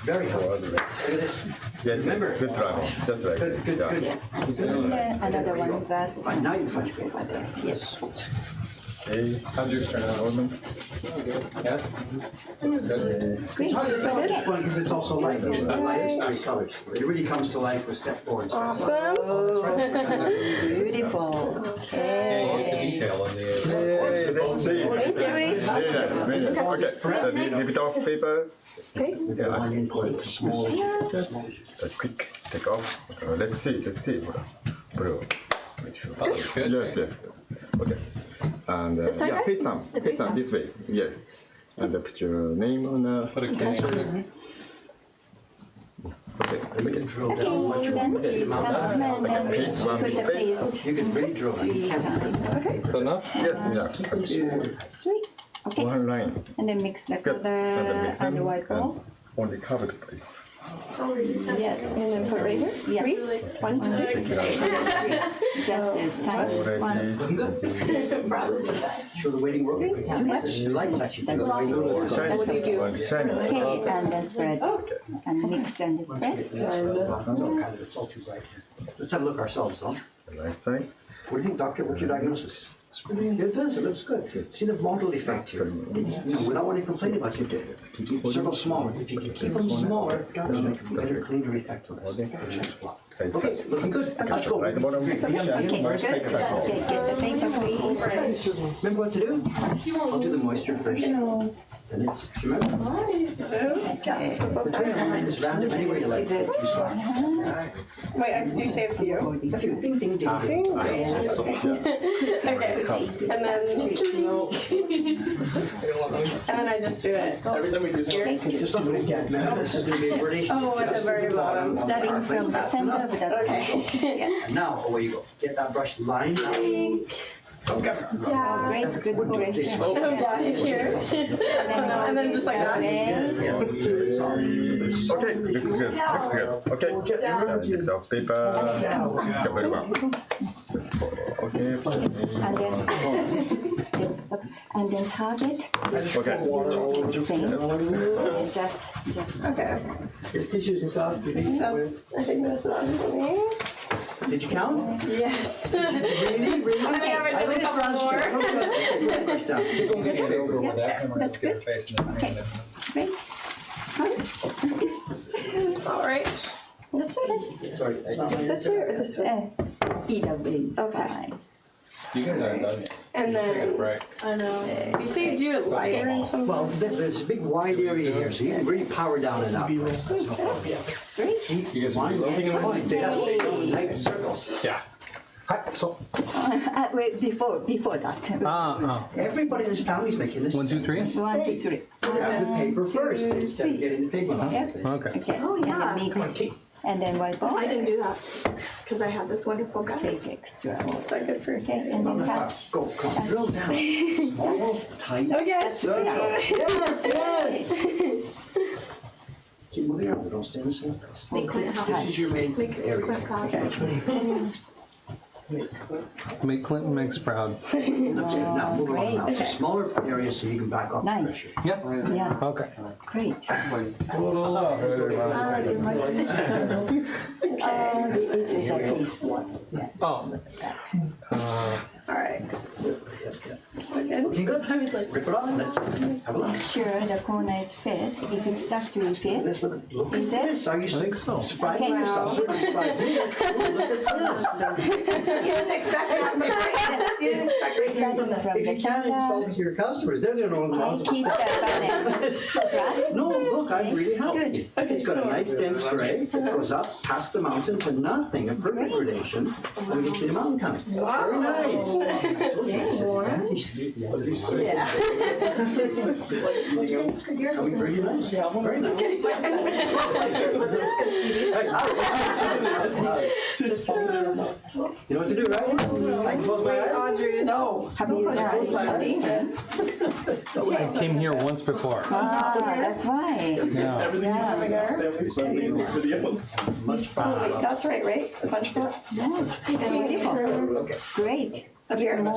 Very happy. Look at this. Yes. Good try. Just like this. Good. Yes. And then another one glass. Fine, now you find your way. Yes. Okay. How's yours turn out? Yeah? It's hard to tell at this point because it's also light. It's not light, it's 3 colors. It really comes to life with step 4 and step 5. Awesome. Beautiful. Okay. Detail on the. Hey, let's see. Very nice. Okay. The bit of paper. We got one input, small. Quick take off. Let's see. Blue. Good. Yes. Okay. And side, right? face down. Face down this way. Yes. And put your name on the. Put a case. Okay. You can drill down much Okay, then please come and then Paste one put the big paste You can really drill. You 3 can't times. Is that enough? Yes. keep them small. Sweet. Okay. One line. And then mix the Good. color And mix and the them. white ball. Only covered place. Yes. And then put it right here. Yeah. 3, 1, 2, 3. Just a tiny one. Already. Show the waiting room if we can. The lights actually do. That's What do you do? One shiny. okay, and then spread. And mix and spread. It's all too bright here. Let's have a look ourselves, though. Nice side. What do you think, doctor? What's your diagnosis? It does. It looks good. See the model effect here. It's, without wanting to complain about you, keep circles smaller. If you can keep them smaller, it'll make a better, cleaner effect on this. Next block. Okay, looking good. Let's go. Right bottom. Okay, good. Okay, get the paper, please. Remember what to do? I'll do the moisture first. And it's, do you remember? Okay. Between your lines is random anywhere you like. Scissors. You saw. Wait, I do say a few. A few. Ding, ding, ding, ding. Okay. And then I just do it. Every time we do something. Just look at it. Remember, this is going to be a gradation. Oh, at the very bottom. Starting from the center of the Okay. yes. Now, away you go. Get that brush lined up. Oh, great, good pressure. Oh, yeah, here. And then just like that. Okay. Yes. Okay, looks good. Okay. Bit of paper. Okay, very well. Okay. And then it's the, and then target. Okay. Just Okay. Tissues and stuff. I think that's enough for me. Did you count? Yes. Really? Really? I haven't done a couple more. that's good. Okay. Great. All right. This way. Sorry. This way or this way? Either way is Okay. fine. You guys aren't done yet. And Take a then, break. I know. You say do it lighter in some. Well, there's a big wide area here, so you can really power down and up. That's no problem. Great. You guys want to Looking in line. Yay. Tight circles. Yeah. Hi, so, Wait, before that. Everybody in this family's making this. 1, 2, 3. 1, 2, 3. Have the paper first instead of getting the pigment off. Yep. Okay. Okay. Oh, yeah. And then mix. And then wipe off. I didn't do that because I had this wonderful guy. Take extra. Is that good for you? Okay, and then touch. Go, come on, drill down. Small, tight. Oh, yes. circle. Yes, yes. Keep moving around, don't stay in the same place. Make Clint happy. This is your main Make area. Clint proud. Make Clinton makes proud. That's it. Now move along now. It's a smaller area so you can back off the Nice. pressure. Yep. Yeah, Okay. great. It's a face. Yeah. Oh. All right. Looking good. I was like, Rip it off and let's have a look. Make sure the corner is fit. If it's factory fit, Let's look at Is it? this. Are you think so. surprised Okay. yourself? Certainly surprised me. Ooh, look at this. You didn't expect that. you didn't expect it's reviews starting from this. from If the you can't insult center. your customers, they're the only I ones. keep that balance. No, look, I'm really happy. Good. It's got a nice dense gray. It goes up past the mountain to nothing, a perfect gradation. And we can see the mountain coming. Very nice. Yeah. Yours Coming was pretty nice. Very nice. yours was this conceited. You know what to do, right? I can close my eyes. Audrey, no. Have you Close your eyes, done? that's dangerous. I came here once before. Ah, that's why. Yeah. Yeah. That's right, right? Punch bowl? Beautiful. Great. Here. I know,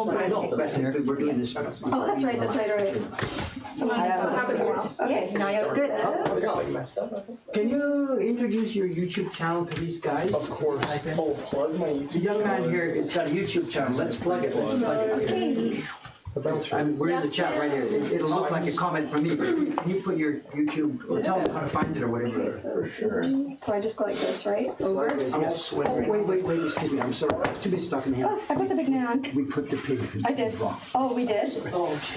the best thing we're doing this. Oh, that's right, all right. Someone just don't have it tomorrow. Okay, Yes. now you Good. Can you introduce your YouTube channel to these guys? Of course. Oh, plug my YouTube. The young man here has got a YouTube channel. Let's plug it. Let's plug it. Okay. We're in the chat right here. It'll look like a comment from me, but can you put your YouTube, or tell them how to find it or whatever. For sure. So I just go like this, right? Over? Yes. Oh, wait, excuse me, I'm sorry. I was too busy talking to him. Oh, I put the big man on. We put the pig. I did. Oh, we did?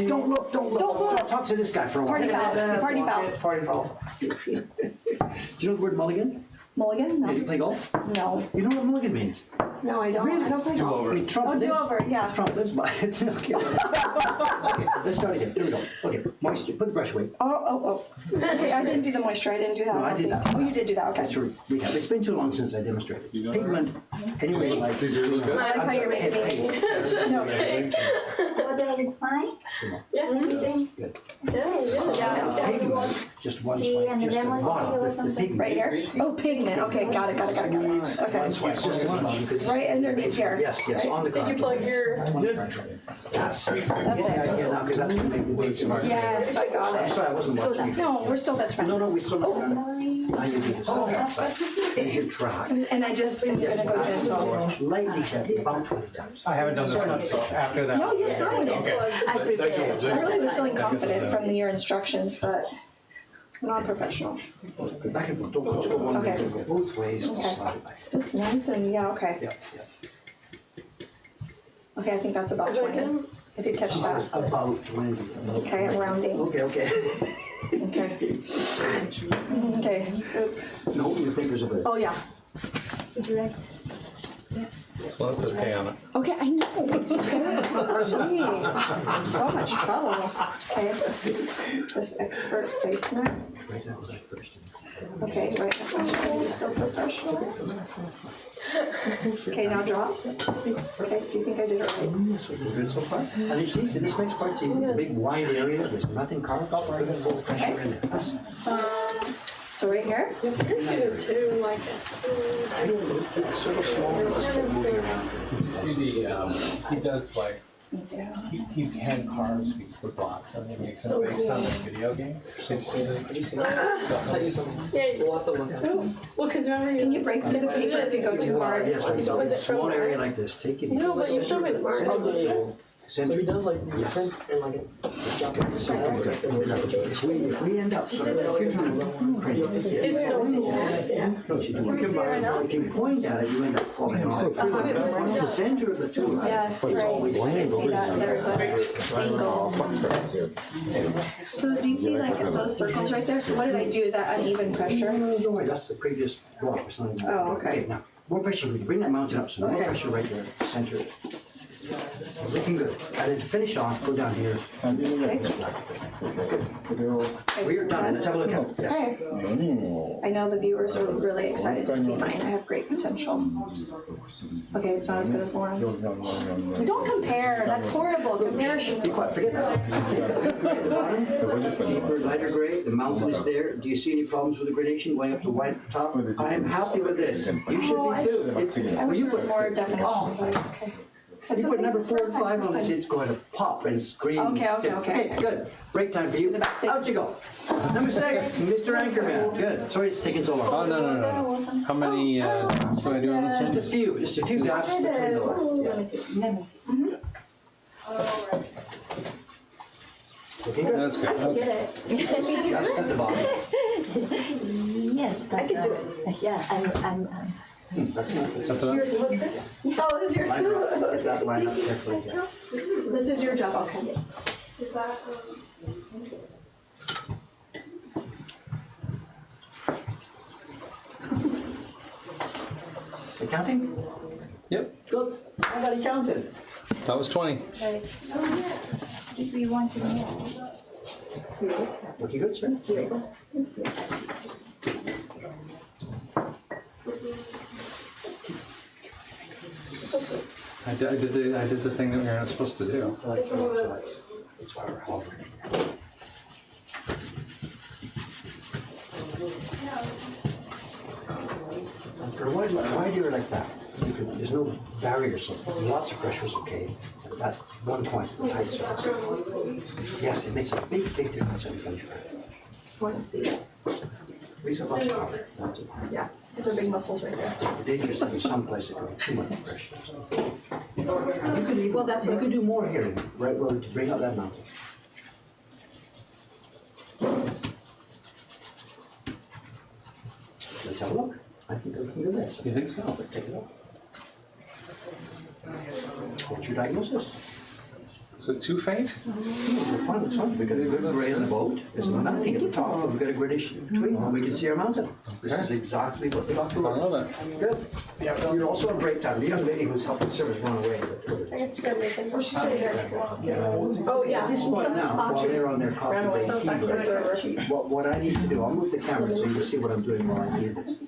Don't look. Don't look. Talk to this guy for a while. Party foul. Party foul. Party foul. Do you know the word mulligan? Mulligan? Did you No. play golf? No. You know what mulligan means? No, I don't. I don't play golf. I mean, Trump Oh, lives- do over, yeah. Trump lives by it. Okay. Okay, let's start again. Here we go. Okay, moisture. Put the brush away. Oh. Okay, I didn't do the moisture. I didn't do that. No, I did that. Oh, you did do that. Okay. That's what we have. It's been too long since I demonstrated. Pigment, anyway, like. Did you look good? I like how you're making me. No. Model is fine. Yeah, amazing. Good. Yeah. Pigment, just one See, swipe, and the just a lemon lot tea or of the something? pigment. Right here? Oh, pigment. Okay, got it. Okay. One swipe, just a lot. Right underneath here. Yes, on the Did you card. plug your? That's That's it. now, because that's gonna make the base of our. Yes, I got I'm it. sorry, I wasn't watching you. No, we're still best friends. No, we still not. Now you do this. There's your track. And I just am Yes, gonna go gentle. lightly heavy, about 20 times. I haven't done this one, so after that. No, you're fine. I really was feeling confident from your instructions, but I'm not professional. Back and forth, don't just go one way, Okay. go both ways, Okay. slide by. Just nice and, yeah, okay. Yeah. Okay, I think that's about 20. I did catch that. About 20. Okay, I'm rounding. Okay. Okay. Okay, oops. No, your papers are good. Oh, yeah. Well, it says K on it. Okay, I know. Gee, so much trouble. Okay. This expert placement. Right outside first. Okay, right. I'm trying to be so professional. Okay, now drop. Okay, do you think I did it right? So you're good so far? And it's easy, this next part's easy. The big wide area, there's nothing carved out, bring full pressure in there. So right here? Yours are too like Sort of small, just go moving around. Did you see the, he does like, he hand carves these wood blocks and he makes them based on the video games. Did you see that? I'll tell you something. Yeah. We'll have to look at it. Well, because remember Can you break through the paper if you go too hard? Yes, I Was know, it a small from area there? like this, take it easy. No, but you showed me the mark. So center. he does like these Yes. prints and like So good. If we end up, so if you're trying to print it, It's so cool. Yeah. if you point at it, you end up falling off. The center of the tool. Yes, right. I can see that there's an angle. So do you see like those circles right there? So what did I do? Is that uneven pressure? No, don't worry, that's the previous block. It's not even- Oh, okay. Now, more pressure, bring that mountain up, so more Okay. pressure right there, center. Looking good. And then to finish off, go down here. Okay. We are done, let's have a look at it. Yes. Okay. I know the viewers are really excited to see mine. I have great potential. Okay, it's not as good as Lauren's. Don't compare. That's horrible. Compare should Be quiet, forget that. At the bottom, deeper, lighter gray, the mountain is there. Do you see any problems with the gradation going up to white at the top? I am happy with this. You should be too. It's- I well, wish you there was put- more definition, Oh, but it's okay. It's You put okay. number 4 and First time, 5 on first this, time. it's going to pop and scream. Okay. Okay, good. Break time for you. The best thing. Out you go. Number 6, Mr. Anchorman. Good. Sorry it's taking so long. Oh, no. How many, do I do on this one? Just a few gaps between the lines. Yeah. Looking good. That's good. Okay. Get it. That's at the bottom. Yes, I can do it. Yeah, I'm That's not. That's enough? You're supposed to. Oh, this is yours. Line up. Get that line up carefully. Yeah. This is your job. Okay. Is that, You counting? Yep, Good. I got it counted. that was 20. If we want to know. Looking good, sir. I did the thing that we were not supposed to do. That's why we're hovering. And for a wide ear like that, there's no barrier, so lots of pressure is okay. At that one point, tight surface. Yes, it makes a big difference on the finish. Want to see it? These are lots of power. Lots of power. Yeah. These are big muscles right there. The dangerous thing is some places there too much pressure. You could even, Well, that's you what- could do more here, right where to bring up that mountain. Let's have a look. I think we're looking good there. You think so? Take it off. What's your diagnosis? Is it too faint? We're fine, it's fine. We've got a good grade on the boat. There's nothing at the top, but we've got a gradation in between, and we can see our mountain. This is exactly what the doctor I wrote. love it. Good. You're also on break time. The young lady who's helping service run away. I guess you're making, oh, she's sitting there. Oh, yeah. At this point now, while they're on their coffee break, tea break, what I need to do, I'll move the camera so you can see what I'm doing while I do this.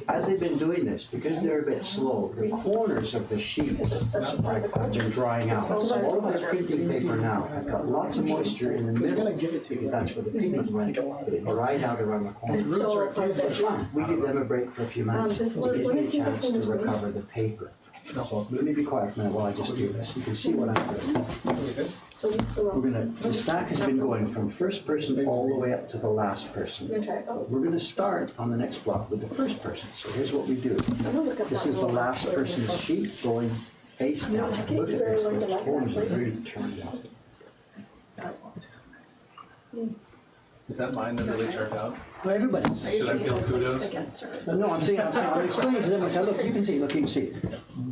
As they've been doing this, because they're a bit slow, the corners of the sheets have been drying out. So all of their printing paper now has got lots of moisture in the middle, because that's where the pigment went, but it dried out around the corners. So, It's fine. We give them a break for a few minutes. this It was gives me a limited chance this to one as well. recover the paper. So let me be quiet for a minute while I just do this. You can see what I'm doing. So we still. We're gonna, the stack has been going from first person all the way up to the last person. Okay. Oh, We're gonna start on the next block with the first person. So here's what we do. I'm gonna look at This that is the little last box. person's sheet going face down. Look at this, the corners are really turned out. Is that mine that really turned out? Well, everybody's. Should I feel kudos? Against her. No, I'm explaining to them, I said, look, you can see.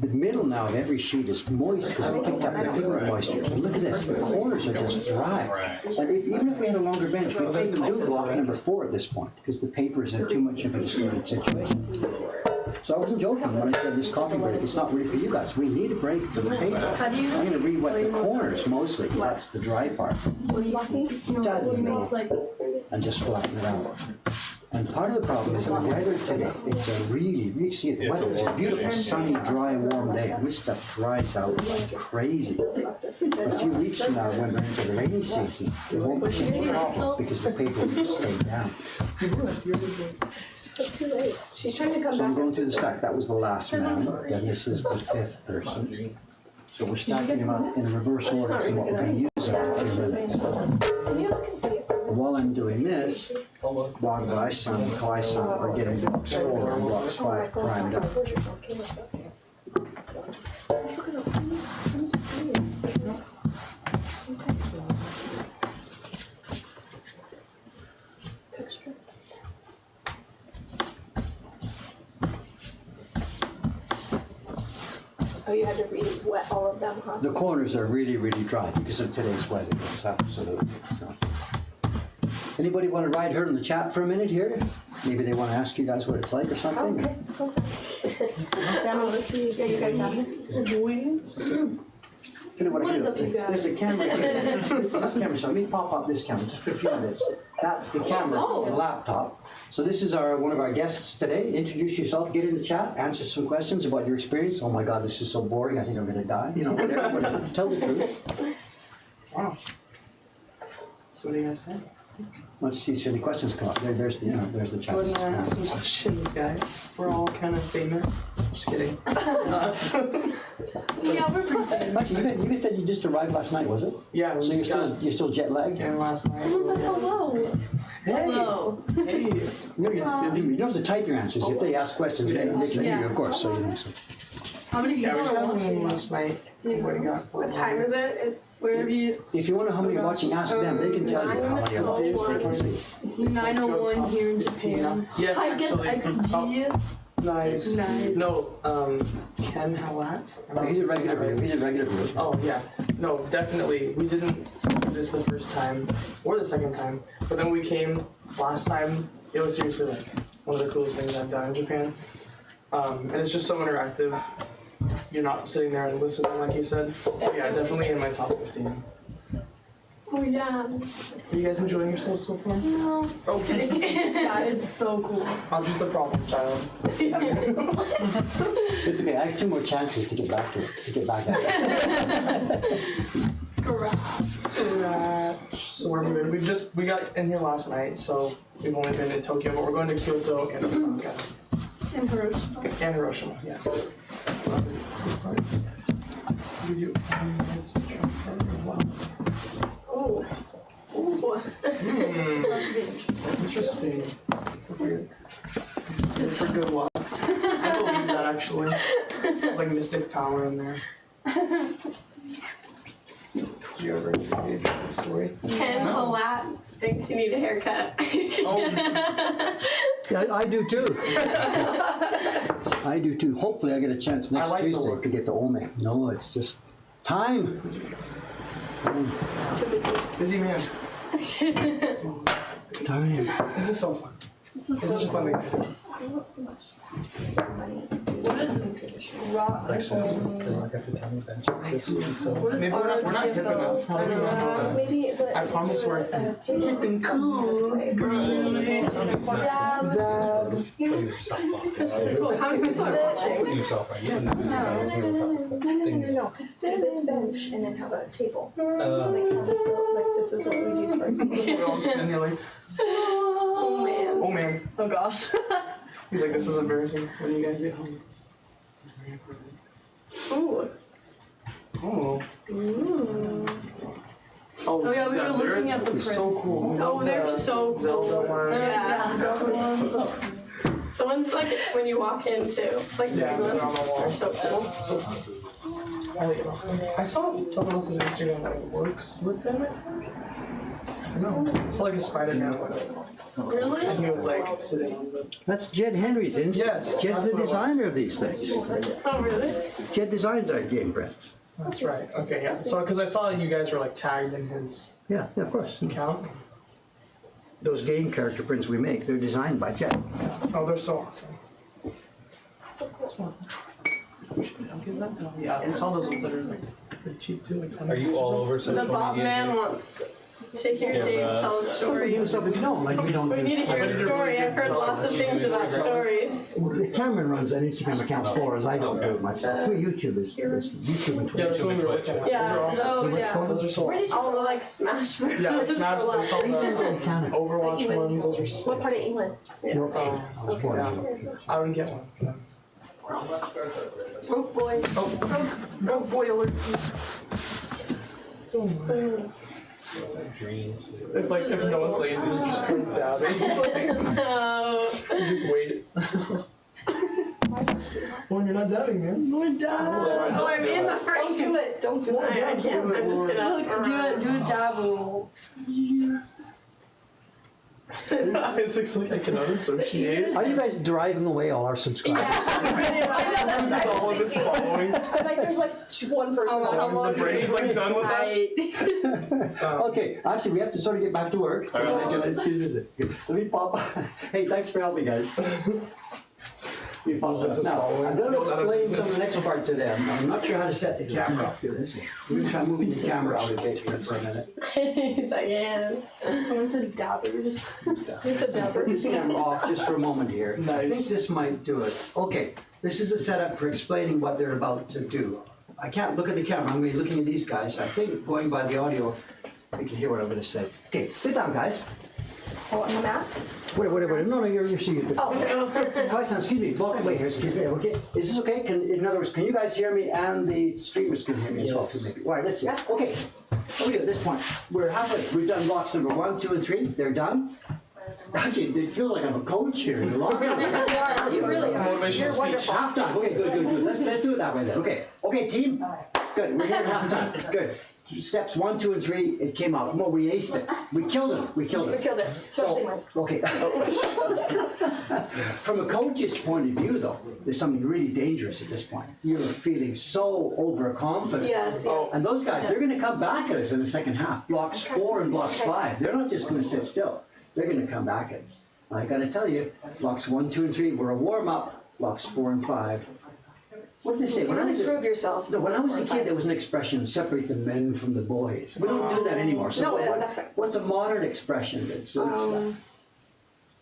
The middle now of every sheet is moist because we picked up the pigment moisture. And look at this, the corners are just dry. And even if we had a longer bench, we'd say we do block number 4 at this point because the paper is in too much of a distorted situation. So I wasn't joking when I said this coffee break, it's not really for you guys. We need a break for the paper. How do you I'm gonna re-wet the corners mostly, that's the dry part. And just flatten it out. And part of the problem is the weather today, it's a really, you see it, the weather, it's a beautiful, sunny, dry, warm day, and this stuff dries out like crazy. A few weeks from now, when we're into the rainy season, it won't be any problem because the paper will stay down. It's too late. She's trying to come So I'm back. going through the stack, that was the last man, then this is the 5th person. So we're stacking them up in reverse order from what we're gonna use in a few minutes. Can you look and see? While I'm doing this, Wagweiss and Kawaii are getting a bit slower on blocks 5 primed up. had to re-wet all of them, huh? The corners are really, really dry because of today's weather. It's absolutely. So. Anybody want to ride her in the chat for a minute here? Maybe they want to ask you guys what it's like or something. Okay, close enough. Damn, let's see. Yeah, you guys ask. Tell you what I What is do. up, you guys? There's a camera here. This camera, so let me pop up this camera just for a few minutes. That's the camera on the laptop. So this is one of our guests today. Introduce yourself, get in the chat, answer some questions about your experience. Oh my God, this is so boring. I think I'm going to die. You know, whatever. Tell the truth. Wow. So what do you guys think? Let's see if any questions come up. There's the chat. Go ahead and ask some questions, guys. We're all kind of famous. Just kidding. Yeah, we're pretty. Actually, you guys said you just arrived last night, was it? Yeah, we So just got you're still jet lagged? in last night. Someone said hello. Hey! Hello. Hey! You don't have to type your answers. If they ask questions, they can hear you, of course. So, How many Yeah, people we just are got watching? one last night. What got? What time is it? It's Where have you? if you want to know how many are watching, ask them. They can tell you how many are watching. They can see. It's 9:01 here in Japan. Yes, I guess actually. XG. Nice. Nice. No, Ken Hawat. He's a regular viewer. He's a regular viewer. Oh yeah, no, definitely. We didn't do this the first time or the second time, but then we came last time. It was seriously like one of the coolest things I've done in Japan, and it's just so interactive. You're not sitting there and listening like he said. So yeah, definitely in my top 15. Oh yeah. Are you guys enjoying yourselves so far? No. Okay. Yeah, it's so cool. I'm just the problem child. It's okay. I have 2 more chances to get back to it. To get back at it. Scratch. So where have we been? We got in here last night, so we've only been in Tokyo, but we're going to Kyoto and Osaka. And Hiroshima. And Hiroshima, yeah. So I'll do this part. Give you wow. Oh. Ooh. Interesting. It's a good one. I believe that actually. There's like mystic power in there. Did you ever read the story? Ken Halat thinks you need a haircut. Yeah, I do too. I do too. Hopefully, I get a chance next like the Tuesday look. to get the Ome. No, it's just time. Too busy. Busy man. Time. This is so fun. This is It's such a fun thing. I want so much money. What is rock? I got the tiny bench. This would be so. What is Maybe we're not hip enough. How do we not know that? Maybe, but I promise we're hip and cool. Dab. Dab. Put yourself up. Cool. How many people are watching? Put yourself right. You don't have to use that tabletop. No. Do this bench and then have a table. Uh, Like have this little, like this is what we use for a table. We're all sitting here like, Oh man. oh man. Oh gosh. He's like, this is embarrassing. When you guys get home. Ooh. Oh. Ooh. Oh yeah, we were looking at the prints. So cool. Oh, they're so cool. Zelda ones. Yeah. The ones like when you walk in too. Like the Yeah, big they're on the ones wall. are so cool. So I like it. I saw someone else's Instagram that works with them, I think. I don't know. It's like a Spider-Man one. Really? And he was like sitting on the. That's Jed Henry's. Isn't it? Yes, Jed's that's the what it was. designer of these things. Oh really? Jed designs our game prints. That's right. Okay, yeah. So, because I saw you guys were like tagged in his Yeah, of course. account. Those game character prints we make, they're designed by Jed. Oh, they're so awesome. I'll give that down. Yeah, I saw those ones that are like pretty cheap too. Like Are you all over The social Bob media? man wants to hear Yeah, Dave tell a story. New stuff we don't, like we don't We do. need to hear a story. I've heard lots of things about stories. Cameron runs an Instagram account for us. I don't do it myself. For YouTube is YouTube and Yeah, Twitch. those ones are like, Yeah. those are awesome. Oh yeah. Those are so Where did you awesome. all the like Smash Bros? Yeah, Smash, Select. I saw the Canada. Overwatch ones, those are sick. What part of England? Yorkshire. I was born in Yeah. Yorkshire. I would get one. Rogue boy. Oh boy alert. Dreams. It's like if no one's lazy, you just like dabbing. No. You just wait. Well, you're not dabbing, man. We're done. Oh, I'm in the frame. Don't do it. Don't do it. I can't. I'm just gonna. Do it. Do a dab roll. It's just like I cannot associate. Are you guys driving away all our subscribers? Everyone's following this following. I'm like, there's like one person on The brain's like done with us. Okay, actually, we have to sort of get back to work. Let's get this. Let me pop. Hey, thanks for helping, guys. Let me pop this. Now, I'm going to explain some of the next part to them. I'm not sure how to set the camera up here. Listen, we're going to try moving the camera out a bit here for a minute. He's like, yeah. Someone said dabbers. Who said Put dabbers? this camera off just for a moment here. I think Nice. this might do it. Okay, this is a setup for explaining what they're about to do. I can't look at the camera. I'm going to be looking at these guys. I think going by the audio, you can hear what I'm going to say. Okay, sit down, guys. Oh, on the map? Wait. No, you're seeing it. Oh, Guys, excuse me. Walk away here. Excuse me. Okay, is this okay? In other words, can you guys hear me and the streamers can hear me as well too? Maybe. All right, let's see. Okay, what do we do at this point? We're halfway. We've done blocks number 1, 2, and 3. They're done. Actually, it feels like I'm a coach here. you really are. Motivational You're speech. wonderful. Half done. Okay, good. Let's do it that way then. Okay, team. Good. We're here at half time. Good. Steps 1, 2, and 3. It came out. No, we aced it. We killed it. We killed it, especially mine. Okay. From a coach's point of view, though, there's something really dangerous at this point. You're feeling so overconfident. Yes. And those guys, they're going to come back at us in the second half. Blocks 4 and blocks 5. They're not just going to sit still. They're going to come back at us. I got to tell you, blocks 1, 2, and 3 were a warm up. Blocks 4 and 5. What did they say? You really prove yourself. No, when I was a kid, there was an expression: "Separate the men from the boys." We don't do that anymore. So No, that's right. what's a modern expression that suits that?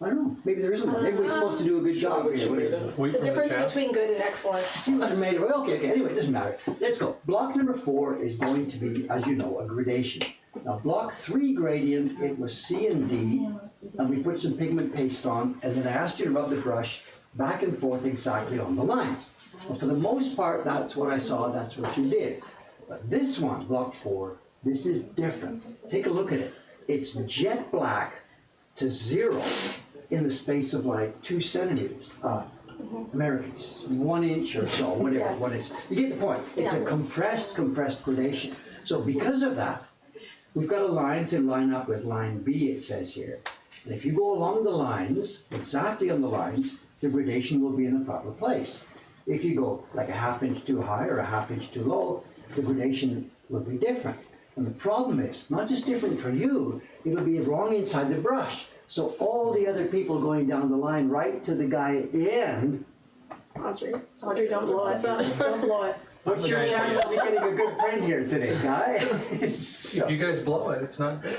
I don't know. Maybe there isn't one. Maybe we're supposed to do a good job here. Wait The for difference chat. between good and excellent. You guys are made of it. Okay. Anyway, it doesn't matter. Let's go. Block number 4 is going to be, as you know, a gradation. Now, block 3 gradient, it was C and D, and we put some pigment paste on, and then I asked you to rub the brush back and forth exactly on the lines. Well, for the most part, that's what I saw, that's what you did. But this one, block 4, this is different. Take a look at it. It's jet black to 0 in the space of like 2 centimeters. Americans, 1 inch or so, whatever, Yes. 1 inch. You get the point. It's a compressed gradation. So because of that, we've got a line to line up with line B, it says here. And if you go along the lines, exactly on the lines, the gradation will be in the proper place. If you go like a ½ inch too high or a ½ inch too low, the gradation will be different. And the problem is, not just different for you, it'll be wrong inside the brush. So all the other people going down the line right to the guy at the end, Audrey, don't blow it. Don't blow it. what's your chance of getting a good print here today, guy? If you guys blow it, it's not good.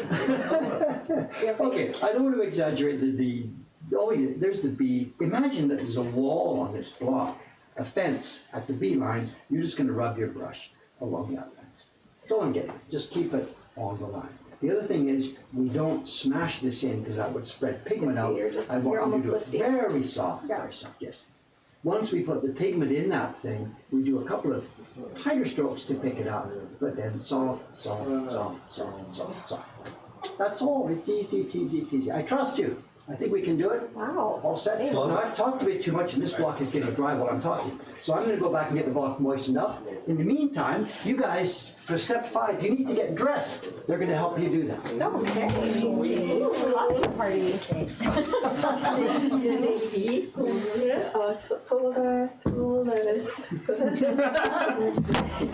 Okay, I don't want to exaggerate there's the B. Imagine that there's a wall on this block, a fence at the B line. You're just going to rub your brush along that fence. That's all I'm getting. Just keep it on the line. The other thing is, we don't smash this in because that would spread pigment See, out. you're just- I you're want you almost to do it lifting. very soft, Yeah. very soft, yes. Once we put the pigment in that thing, we do a couple of tighter strokes to pick it up, but then soft. That's all. It's easy. I trust you. I think we can do it. Wow. All set. Now, I've talked a bit too much, and this block is getting dry while I'm talking. So I'm going to go back and get the block moistened up. In the meantime, you guys, for step 5, you need to get dressed. They're going to help you do that. Okay. Ooh, costume party.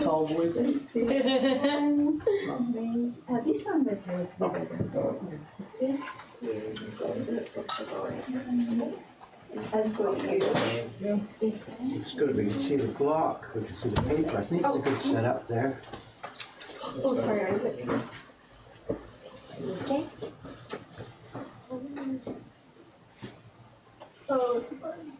Tall boys. This one will go together. This as for you. It's good. We can see the block. We can see the paper. I think it's a good setup there. Oh, sorry, Isaac. Okay. Oh, it's fun.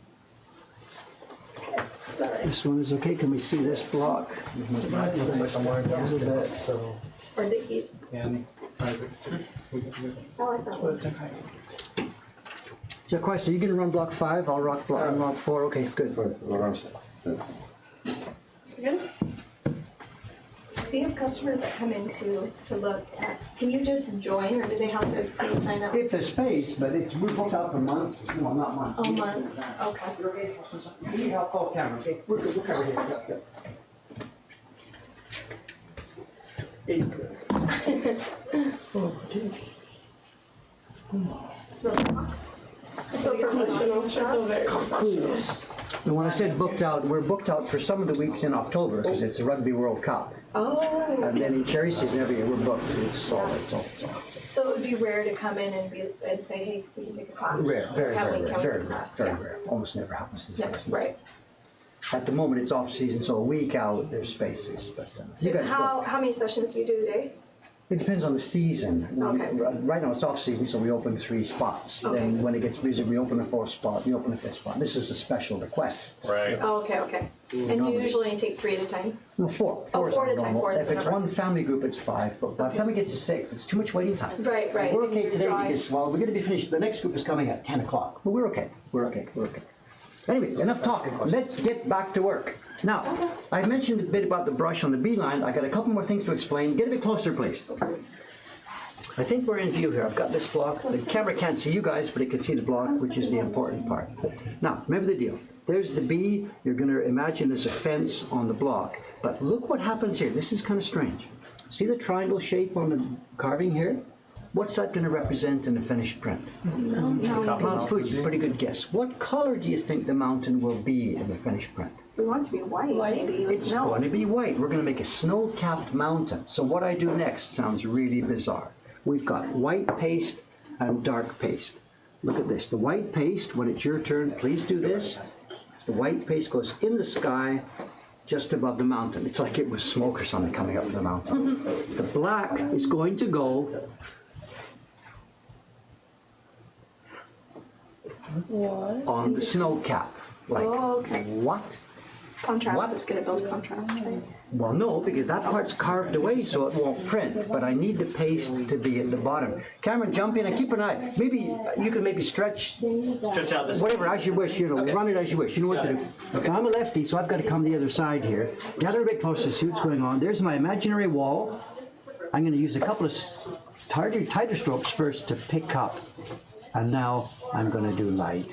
This one is okay. Can we see this block? Looks like I'm wearing those a bit, so. Or Dickies. And Isaac's too. We can do I like that one. So, question, are you going to run block 5? I'll rock block 4. Okay, good. It's good. So you have customers that come in to look at, can you just join or do they have to pre-sign up? If there's space, but we're booked out for months. Well, not months. Oh, months, okay. You need help, call camera, okay? We're good, we're covered here. Yep. Oh, gee. Those box. So professional, so very Cool. And when I said booked out, we're booked out for some of the weeks in October because it's the Rugby World Cup. Oh. And then in cherry season every year we're booked. It's all. So it would be rare to come in and say, hey, we can take a class. Rare, very, Can we- very, can we very, take a rare, class? very Yeah. rare. Almost never happens these Yeah, days. right. At the moment it's off season, so a week out there's spaces. But So you guys book. how many sessions do you do a day? It depends on the season. Okay. Right now it's off season, so we open 3 spots. Okay. Then when it gets busy, we open a 4th spot, we open a 5th spot. This is a special request. Right. Oh, okay. And you usually take 3 at a time? No, 4. Oh, 4 is 4 our at a time, normal. 4 is If the it's number. one family group, it's 5. But by the time it gets to 6, it's too much waiting time. Right. We're And okay you're today dry. because, well, we're going to be finished. The next group is coming at 10 o'clock. But we're okay. Anyways, enough talking. Let's get back to work. Now, I mentioned a bit about the brush on the beeline. I got a couple more things to explain. Get a bit closer, please. I think we're in view here. I've got this block. The camera can't see you guys, but it can see the block, which is the important part. Now, remember the deal. There's the bee. You're going to imagine there's a fence on the block. But look what happens here. This is kind of strange. See the triangle shape on the carving here? What's that going to represent in the finished print? Mount Fuji. Pretty good guess. What color do you think the mountain will be in the finished print? We want it to be white, maybe. It's going to be white. We're going to make a snow-capped mountain. So what I do next sounds really bizarre. We've got white paste and dark paste. Look at this. The white paste, when it's your turn, please do this. The white paste goes in the sky just above the mountain. It's like it was smoke or something coming up the mountain. The black is going to go on the snow cap. Like, Oh, okay. what? Contrast, What? it's gonna build contrast, right? Well, no, because that part's carved away so it won't print, but I need the paste to be at the bottom. Cameron, jump in and keep an eye. Maybe, you can maybe stretch, Stretch out this. whatever, as you wish, run it as you wish. You know what to do. Okay, I'm a lefty, so I've got to come the other side here. Gather a bit closer, see what's going on. There's my imaginary wall. I'm going to use a couple of tighter strokes first to pick up. And now I'm going to do light,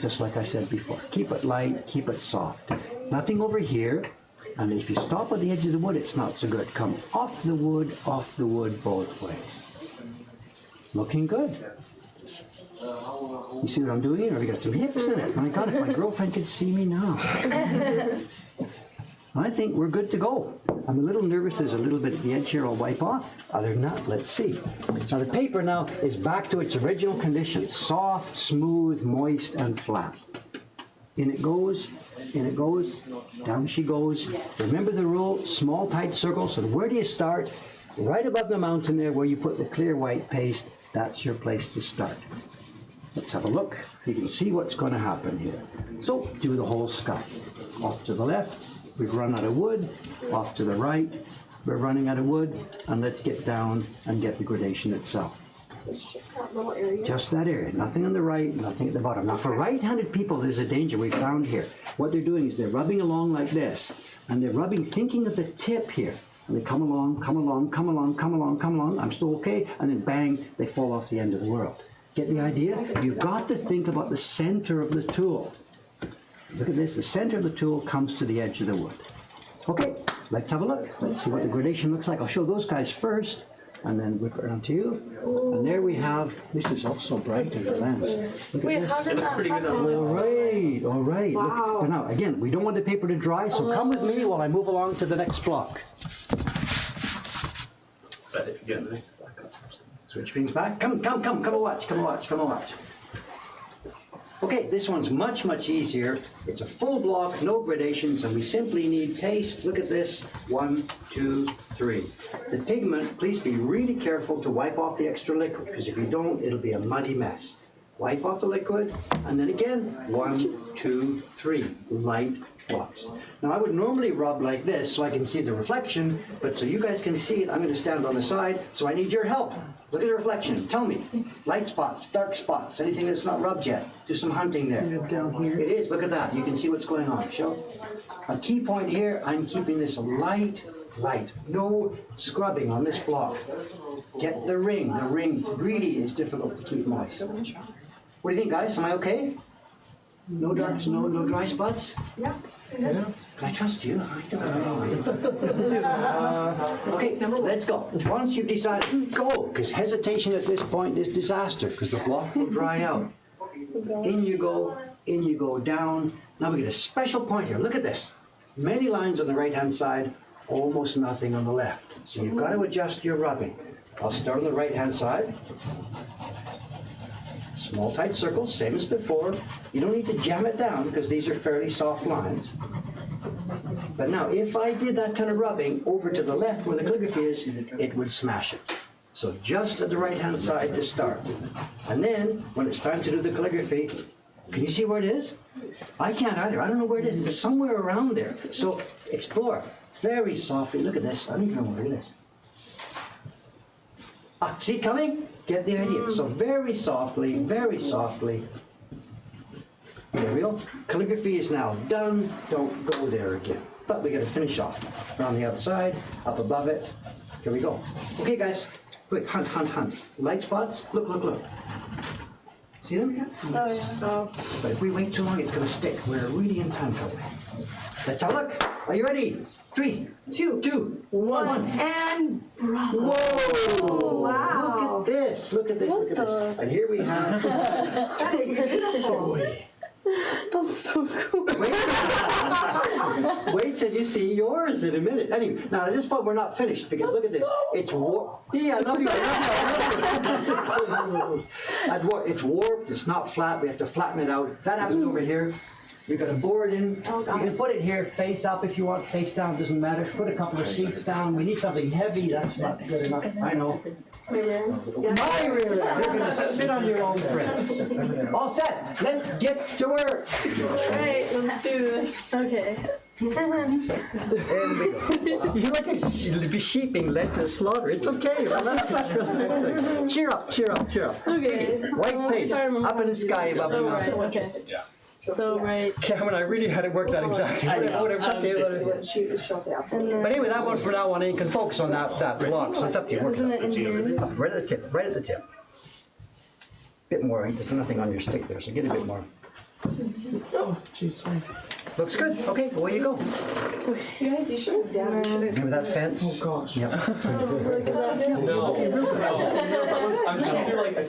just like I said before. Keep it light, keep it soft. Nothing over here. And if you stop at the edge of the wood, it's not so good. Come off the wood both ways. Looking good. You see what I'm doing? Or we got some hips in it. My God, if my girlfriend could see me now. I think we're good to go. I'm a little nervous. There's a little bit at the edge here I'll wipe off. Other than that, let's see. Now the paper now is back to its original condition. Soft, smooth, moist, and flat. In it goes, down she goes. Remember the rule, small tight circles. And where do you start? Right above the mountain there where you put the clear white paste. That's your place to start. Let's have a look. You can see what's going to happen here. So do the whole sky. Off to the left, we've run out of wood. Off to the right, we're running out of wood. And let's get down and get the gradation itself. So it's just that little area. Just that area, nothing on the right, nothing at the bottom. Now for right-handed people, there's a danger we found here. What they're doing is they're rubbing along like this, and they're rubbing thinking of the tip here. And they come along, I'm still okay, and then bang, they fall off the end of the world. Get the idea? You've got to think about the center of the tool. Look at this, the center of the tool comes to the edge of the wood. Okay, let's have a look. Let's see what the gradation looks like. I'll show those guys first. And then whip it around to you. And there we have, this is also bright in the lens. Look at this. How did that happen? All right. Wow. Look, but now, again, we don't want the paper to dry, so come with me while I move along to the next block. But if you get in the next block, that's Switch things back. Come and watch. Okay, this one's much easier. It's a full block, no gradations, and we simply need paste. Look at this. 1, 2, 3. The pigment, please be really careful to wipe off the extra liquid, because if you don't, it'll be a muddy mess. Wipe off the liquid, and then again, 1, 2, 3. Light blocks. Now I would normally rub like this so I can see the reflection, but so you guys can see it, I'm going to stand on the side, so I need your help. Look at the reflection. Tell me. Light spots, dark spots, anything that's not rubbed yet. Do some hunting there. Down here. It is. Look at that. You can see what's going on. Show. A key point here, I'm keeping this light. No scrubbing on this block. Get the ring. The ring really is difficult to keep moist. What do you think, guys? Am I okay? No darks, no dry spots? Yeah. Can I trust you? I don't know. Okay, let's go. Once you've decided, go, because hesitation at this point is disaster, because the block will dry out. In you go down. Now we get a special point here. Look at this. Many lines on the right-hand side, almost nothing on the left. So you've got to adjust your rubbing. I'll start on the right-hand side. Small tight circles, same as before. You don't need to jam it down because these are fairly soft lines. But now, if I did that kind of rubbing over to the left where the calligraphy is, it would smash it. So just at the right-hand side to start. And then, when it's time to do the calligraphy, can you see where it is? I can't either. I don't know where it is. It's somewhere around there. So explore very softly. Look at this. I don't even know where it is. Ah, see it coming? Get the idea. So very softly, very softly. There we go. Calligraphy is now done. Don't go there again. But we got to finish off. Around the outside, up above it. Here we go. Okay, guys. Quick, hunt, hunt, hunt. Light spots. Look, look, look. See them? Oh, yeah. But if we wait too long, it's going to stick. We're really in time trouble. Let's have a look. Are you ready? 3, 2, 1. And Whoa! Wow. Look at this. Look at this. Look at this. And here we have. that is beautiful. That's so cool. Wait till you see yours in a minute. Anyway, now at this point we're not finished because look at this. It's warped. Yeah, I love you. I love you. It's warped. It's not flat. We have to flatten it out. That happens over here. We've got a board in. You can put it here, face up if you want, face down, doesn't matter. Put a couple of sheets down. We need something heavy. That's not good enough. I know. My rear end. You're going to sit on your own prints. All set. Let's get to work. Alright, let's do this. Okay. There we go. You look like sheep being led to slaughter. It's okay. Relax, relax. Cheer up, cheer up, cheer up. Okay. White paste up in the sky above the mountain. Yeah. So, right. Cameron, I really had it work that exactly. But anyway, that one for now on, you can focus on that block, so it's up to you. Isn't it in here? Right at the tip, right at the tip. Bit more, there's nothing on your stick there, so get a bit more. Oh, jeez, sorry. Looks good. Okay, away you go. You guys, you should have down. Remember that fence? Oh, gosh. Yep. No. I'm just gonna do like a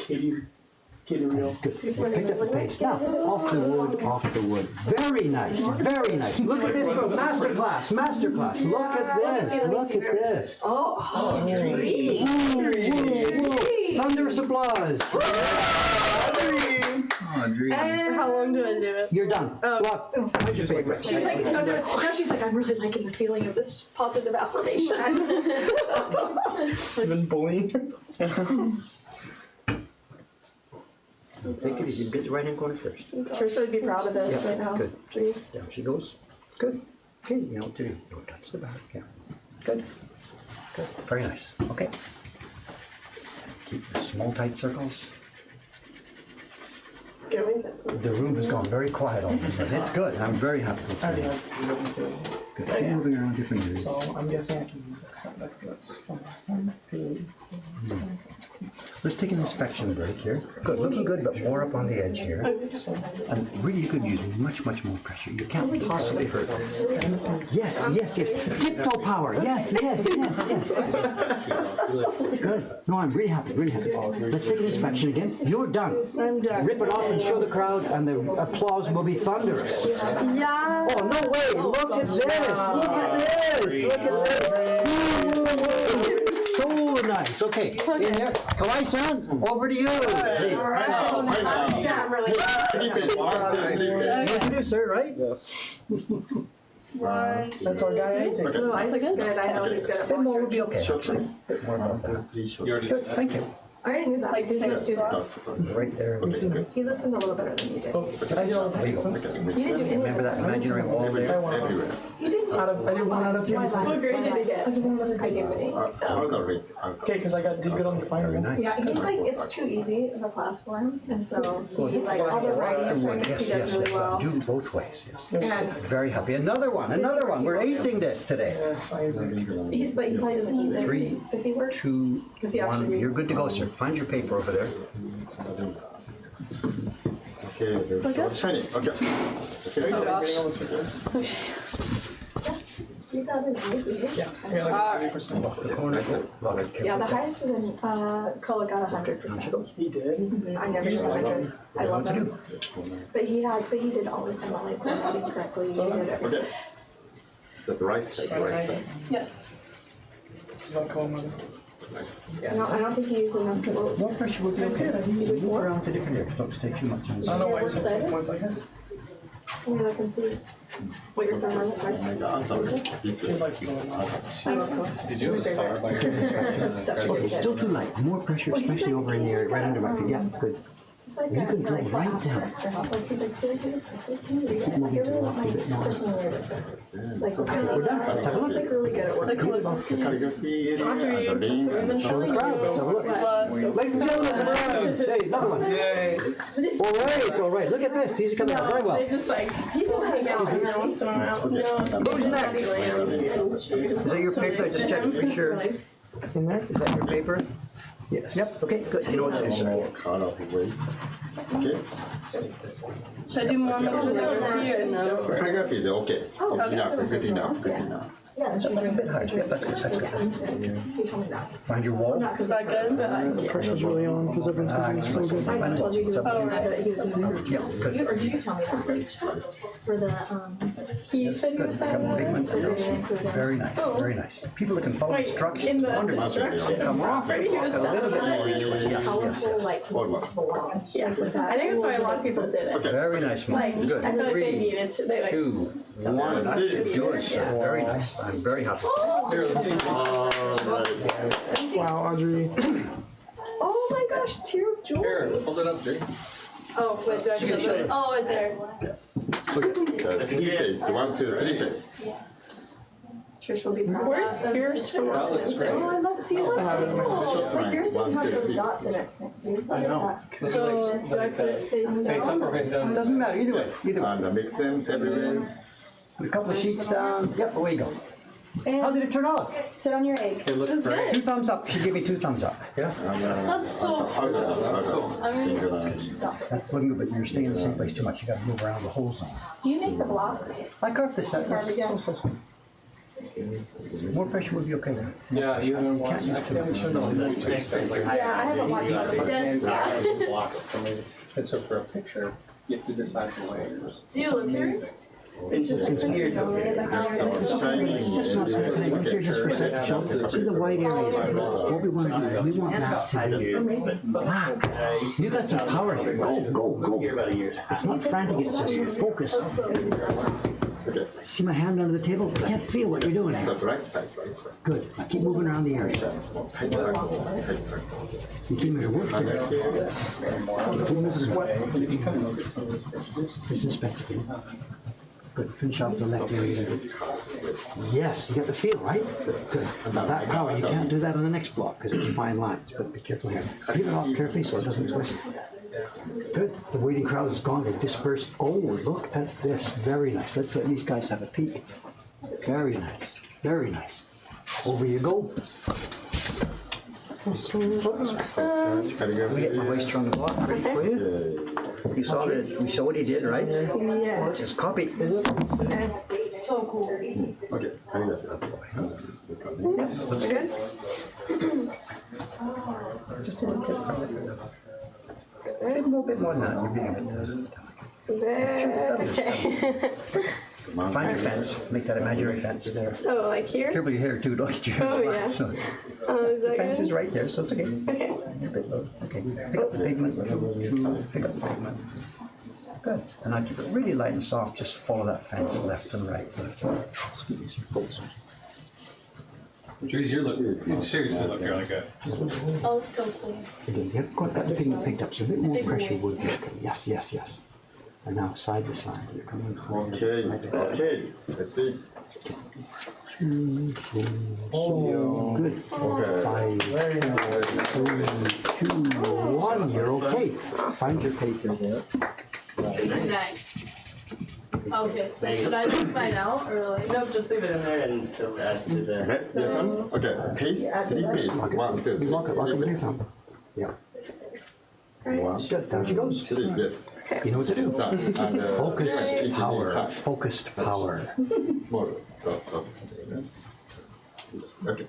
Katie reel. Good. Picked up the pace. Now, off the wood, off the wood. Very nice, very nice. Look at this girl. Masterclass, masterclass. Look at this, look at this. Oh, Thunderous applause. And how long do I do it? You're done. Look, where's your paper? she's like, now she's like, I'm really liking the feeling of this positive affirmation. Even bullying. Take it easy. Get the right hand corner first. Trish would be proud of this right now. Good. Down she goes. Good. Okay, you know what to do. Don't touch the back. Yeah. Good. Good. Very nice. Okay. Keep the small tight circles. The room has gone very quiet all of a sudden. It's good. I'm very happy with it. Good. Keep moving around different areas. So I'm guessing I can use that stuff like clips from last time. Let's take an inspection break here. Good, looking good, but more up on the edge here. And really you could use much, much more pressure. You can't possibly hurt this. Yes, yes, yes. Tiptoe power. Yes, yes, yes, yes. Good. No, I'm really happy, really happy. Let's take an inspection again. You're done. I'm done. Rip it off and show the crowd, and the applause will be thunderous. Yeah. Oh, no way. Look at this. Look at this. Look at this. So nice. Okay. In there. Kawai-san, over to you. Hey. Producer, right? Yes. That's our guy Isaac. Oh, Isaac's good. I know he's good at A bit more would be okay. Bit more about that. You already Good, thank you. I already knew that. Like, he's gonna do that. Right there. He listened a little better than you did. I did all the There you go. You didn't do any. Remember that imaginary wall there? You just I did 1 out of 3. What grade did he get? I gave an 8. Okay, because I did good on the final Very one. nice. Yeah, he's like, it's too easy of a class for him, and so he's like, all the writing assignments he does really well. Do both ways, yes. And Very happy. Another one. We're acing this today. Yes, Isaac. but he probably doesn't need it. 3, Does he work? 2, Does he actually 1. read? You're good to go, sir. Find your paper over there. Okay, there's so shiny. Okay. Oh gosh. You got an idea. Yeah, like 30%. Yeah, the highest was in, Koa got 100%. He did. I never You did just like 100. I love him. But he did all his MLA programming correctly. He did everything. Okay. Is that the right side? The right side. Yes. He's not calling money. Nice. I don't think he used enough to vote. More pressure would be okay. Move around to different areas, don't stay too much on I the don't know why you Works took 2 better. points, I guess. I mean, I can see what you're throwing looks like. This He's way. like scrolling. Did you have a star by your Such a Okay, good it's still too light. More pressure, especially over in the area right under my feet. Yeah, good. It's like You can go like, right ask for down. extra help. Like, he's like, can I do this quickly? Can you read it? Keep Like, moving you're to the really left a bit more. personally like, We're done. Let's have a he's look. like really good at work. Calligraphy area and the lane and Show the the crowd. Let's have a look. Ladies and gentlemen, come around. Hey, another one. Yay. All right. Look at this. These are coming out very well. They just like, he's gonna hang out every once in a while. Who's next? Is that your paper? Just check to be sure. In there? Is that your paper? Yes. Yep. Okay, good. You know what to do, sir. kind of way. Okay. Should I do more on the calligraphy or no? Calligraphy is okay. Enough. Good enough. Good enough. Yeah, and she A bit higher. Yep, that's good. That's good. He told me that. Find your wall. Not because Is that good? The pressure's really on because everyone's been doing so good. I told you he was Oh, right. that he was in the Yeah, good. Or did you tell me that? For the, He said he was Got one big one. or did it include him? Very nice. Very nice. People that can follow Wait, instructions. in the Wonderful. instruction. Come on. Right, he was A little bit more each one. Yes, Colorful, like, Almost. belongs. Yeah, I think that's why a lot of people did it. Okay. Very nice. Like, Good. I feel like they 3, needed to, they like, 2, 1. That's it. Good, sir. Very nice. I'm very happy. Wow, Audrey. Oh my gosh, tear of joy. Here, hold it up, Jay. oh, wait, do I show this? Oh, right there. Okay. 3 paste. 1, 2, 3 paste. Trish will be proud. Where's yours from That looks last great. time? Oh, I love seeing that. Like yours didn't have those 1, 2, 3. dots in it. What I is know. that? So, do I put it face Face up down? or face down? Doesn't matter. Either way. Either way. And mix them everywhere. Put a couple of sheets down. Yep, away you go. How did it turn out? Sit on your egg. It looks great. 2 thumbs up. She gave me 2 thumbs up. Yeah. That's so cool. I mean, That's looking good, but you're staying in the same place too much. You gotta move around the whole zone. Do you make the blocks? I carved this out. Carve again. More pressure would be okay. Yeah, you haven't watched. I haven't shown them on YouTube. Yeah, I haven't watched it. yes. Blocks, amazing. And so for a picture, you have to decide the layers. Do you live here? It's just it's weird. It's just not so good. I'm here just for a second. Show. See the white area. What we want to do is we want that to be black. You got some power here. Go. It's not frantic. It's just focus. Okay. See my hand under the table? I can't feel what you're doing. So right side, right side. Good. Now keep moving around the area. Tight circle. Tight circle. You keep moving. Work And there. here. Keep moving around. And if you come and look at some of these pictures. Just inspect it. Good. Finish off the left area there. Yes, you got the feel, right? Good. Now that power, you can't do that on the next block because it's fine lines, but be careful here. Peel it off carefully so it doesn't twist. Good. The waiting crowd is gone. They've dispersed. Oh, look at this. Very nice. Let's let these guys have a peek. Very nice. Very nice. Over you go. We get my waist around the block ready for you. You saw what he did, right? Yes. Just copy. So cool. Okay. Looks good. Just a little bit. A little bit more than that. You're being a bit. Find your fence. Make that imaginary fence there. So, like here? Careful your hair too. Don't get your hair Oh, flat. yeah. So, Is the that fence is good? right there, so it's okay. Okay. You're a bit low. Okay. Pick up the pavement. Pick up the pavement. Good. And I keep it really light and soft. Just follow that fence left and right. Left and right. Excuse me, sir. Jeez, you seriously look really good. Oh, so cool. Again, you have got that pigment picked up, so a bit more pressure would be okay. Yes. And now side to side. You're coming Okay. Let's see. Good. Okay. 5, 4, 3, 2, 1. You're okay. Find your paper there. Nice. Okay, so should I leave mine out or like? No, just leave it in there and it'll add to the. Okay. Paste. 3 paste. 1, 2, 3. Lock it 3 with your paste. thumb. Yeah. One, Good, down she goes. three, yes. You know what to do. And Focused power, focused power. small dots. Okay.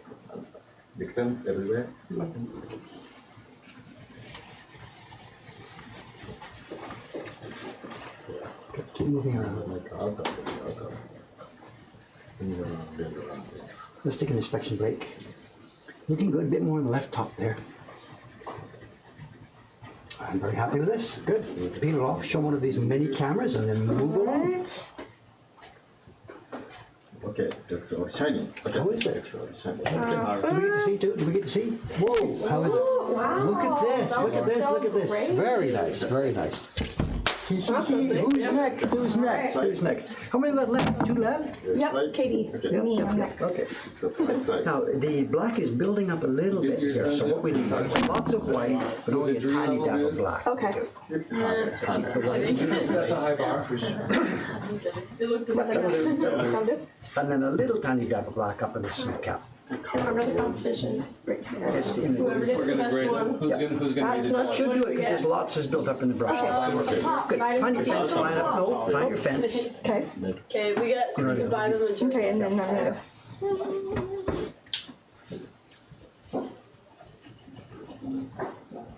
Mix them everywhere. Keep moving around. Like outer. Let's take an inspection break. Looking good, a bit more on the left top there. I'm very happy with this. Good. Peel it off, show one of these mini cameras, and then move along. Okay, looks all shiny. Okay, How is it? looks all shiny. Did we get to see too? Did we get to see? Whoa, how is it? Wow. Look at this, look at this, look at this. Great. Very nice, very nice. Who's next? Who's next? Who's next? How many we got left? 2 left? Yep, Katie. Okay. Me, I'm next. Okay. So this side. Now, the black is building up a little bit here, so what we need is lots of white, but only a tiny dab of black. Okay. That's a high bar. It looked the same. Sound good? And then a little tiny dab of black up in the snip cap. Remember the competition? Right here. It's the image. Whoever gets We're the gonna best grade one. it. Who's gonna That's be the not judge? Should do it because there's lots is built up in the brush. Good. Find your fence, line up. No, find your fence. Okay. Okay, we got to buy them a Okay, and then I'm gonna.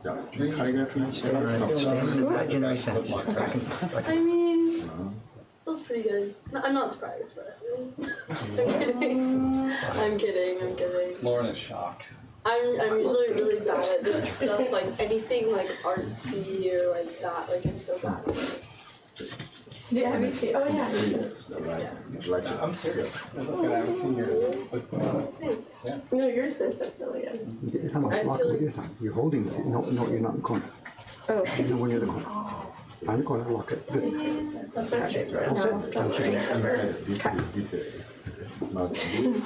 Yeah, calligraphy. Imaginary fence. I mean, it was pretty good. No, I'm not surprised, but I'm kidding. Lauren is shocked. I'm usually really bad at this stuff, like anything like artsy or like that. Like I'm so bad. Yeah, have you seen? Oh yeah. Like I'm serious. I haven't seen your. Thanks. Yeah. No, yours is definitely good. Come on, I lock feel it like- with your thumb. You're holding it. No, you're not in the corner. Oh, No, when you're in the corner. Find the corner, lock it. Good. that's our favorite. All No, set. don't Touch it. inside this area. Now blue.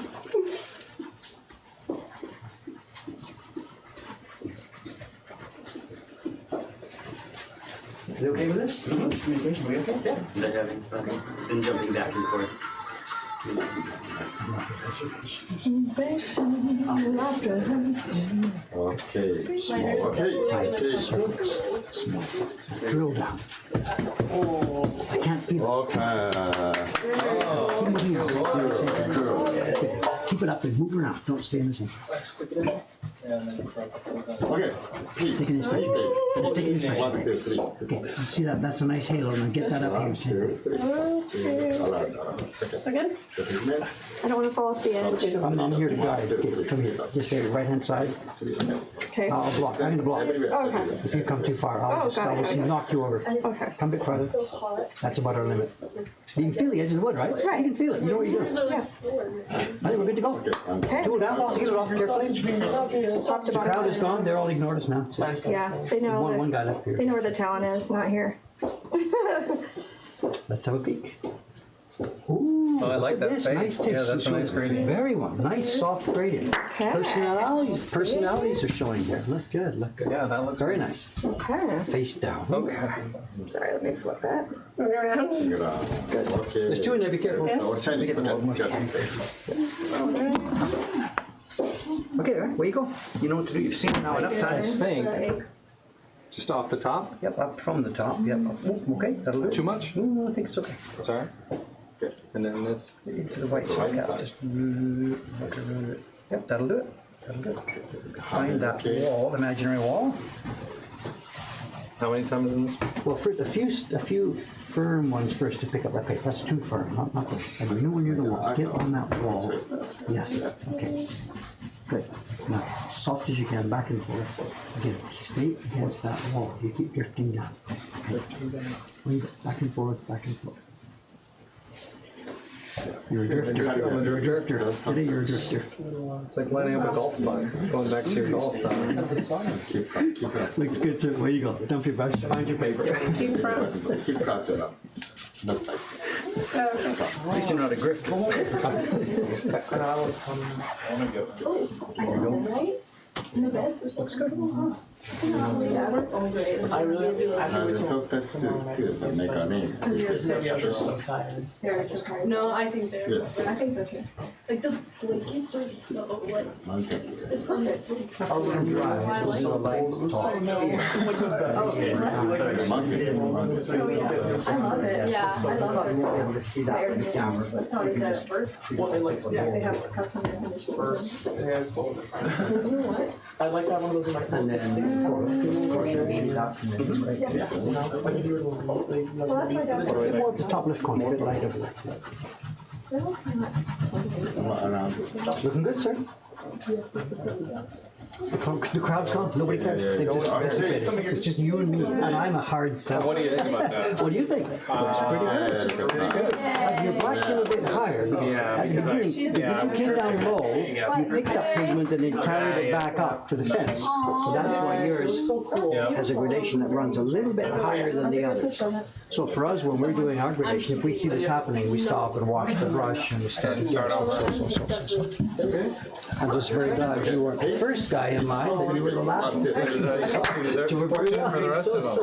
Is it okay with this? Communication, we okay? Yeah. They're having fun and jumping back and forth. Okay. Small. Okay. Small. Drill down. I can't feel Okay. it. Keep moving out. Keep it up and move around. Don't stay in the same. Okay. Peace. Take an inspection. Just take an inspection. 1, 2, 3. Okay, see that? That's a nice halo. Now get that up here. Same thing. We're good? I don't want to fall off the edge. I'm here to guide. Okay, come here. This way, right hand side. Okay. I'll block. I'm gonna block. Okay. If you come too far, I'll just knock you over. Okay. Come a bit farther. So hot. That's about our limit. You can feel the edge of the wood, right? Right. You can feel it. You know what you're doing. Yes. I think we're good to go. Okay. Tool down. Get it off carefully. Top to The crowd bottom. is gone. They're all ignored us now. It's Yeah, they know. one that- guy left They here. know where the talent is. Not here. Let's have a peek. Ooh, Oh, I like look at that this. fade. Nice tips. Yeah, that's a nice gradient. Very well. Nice soft gradient. Okay. Personalities are showing here. Look good. Look good. Yeah, that looks Very nice. Okay. Face down. Okay. Sorry, let me flip that. Move it around. Okay. There's two in there. Be careful. So shiny. Get them all mushed. Okay, where you go? You know what to do. You've seen it now enough I times. think just off the top. Yep, up from the top. Yep. Ooh, okay, that'll do it. Too much? No, I think it's okay. Sorry. And then this. Into the white side. Yeah, just yep, that'll do it. That'll do it. Find that wall, imaginary wall. How many times in this? Well, first, a few firm ones first to pick up that pace. That's too firm, not good. And you know when you're the wall, get on that wall. Yes, okay. Good. Now, soft as you can, back and forth. Again, stay against that wall. You keep drifting down. Okay. Back and forth, back and forth. You're a drifter. You're a drifter. Today you're a drifter. It's like lining up a golf ball. Going back to your golf. Keep it Looks good, sir. Where you go? Dump your brush, find your paper. Keep it up. Not like this. At least you're not a grifter. Right? And the beds were so comfortable. Yeah, we're all great. I really have to wait And till sometimes tomorrow night to sleep, make a but name. maybe I'm just so tired. They're just tired. No, I think they're Yes. I think so too. like the blankets are so like Mountain. it's perfect. Our room drive is so light. Oh no, this is like the best. Mountain. Oh, yeah. I love it. Yeah, I love Probably it. won't be able to see that on camera, but That's how it is at first. Well, it like Yeah, they yeah, have custom air conditioners. yeah, it's a little different. You know what? I'd like to have one of those in my and home. then of course you out from there, right? Yeah, you know, like if you were to remotely, you Well, that's my dad. More the top left corner, a bit light over there. Looking good, sir. The crowd's gone. Nobody cares. They just participated. It's just you and me, and I'm a hard sell. What do you think about that? What do you think? Looks pretty good. Your black came a bit higher. Yeah, At the beginning, you came down low, you picked up pigment and then carried it back up to the fence. So that's why yours has a gradation that runs a little bit higher than the others. So for us, when we're doing our gradation, if we see this happening, we stop and wash the brush and start over. I'm just very glad you weren't the first guy in line, that you were the last. For the rest of them.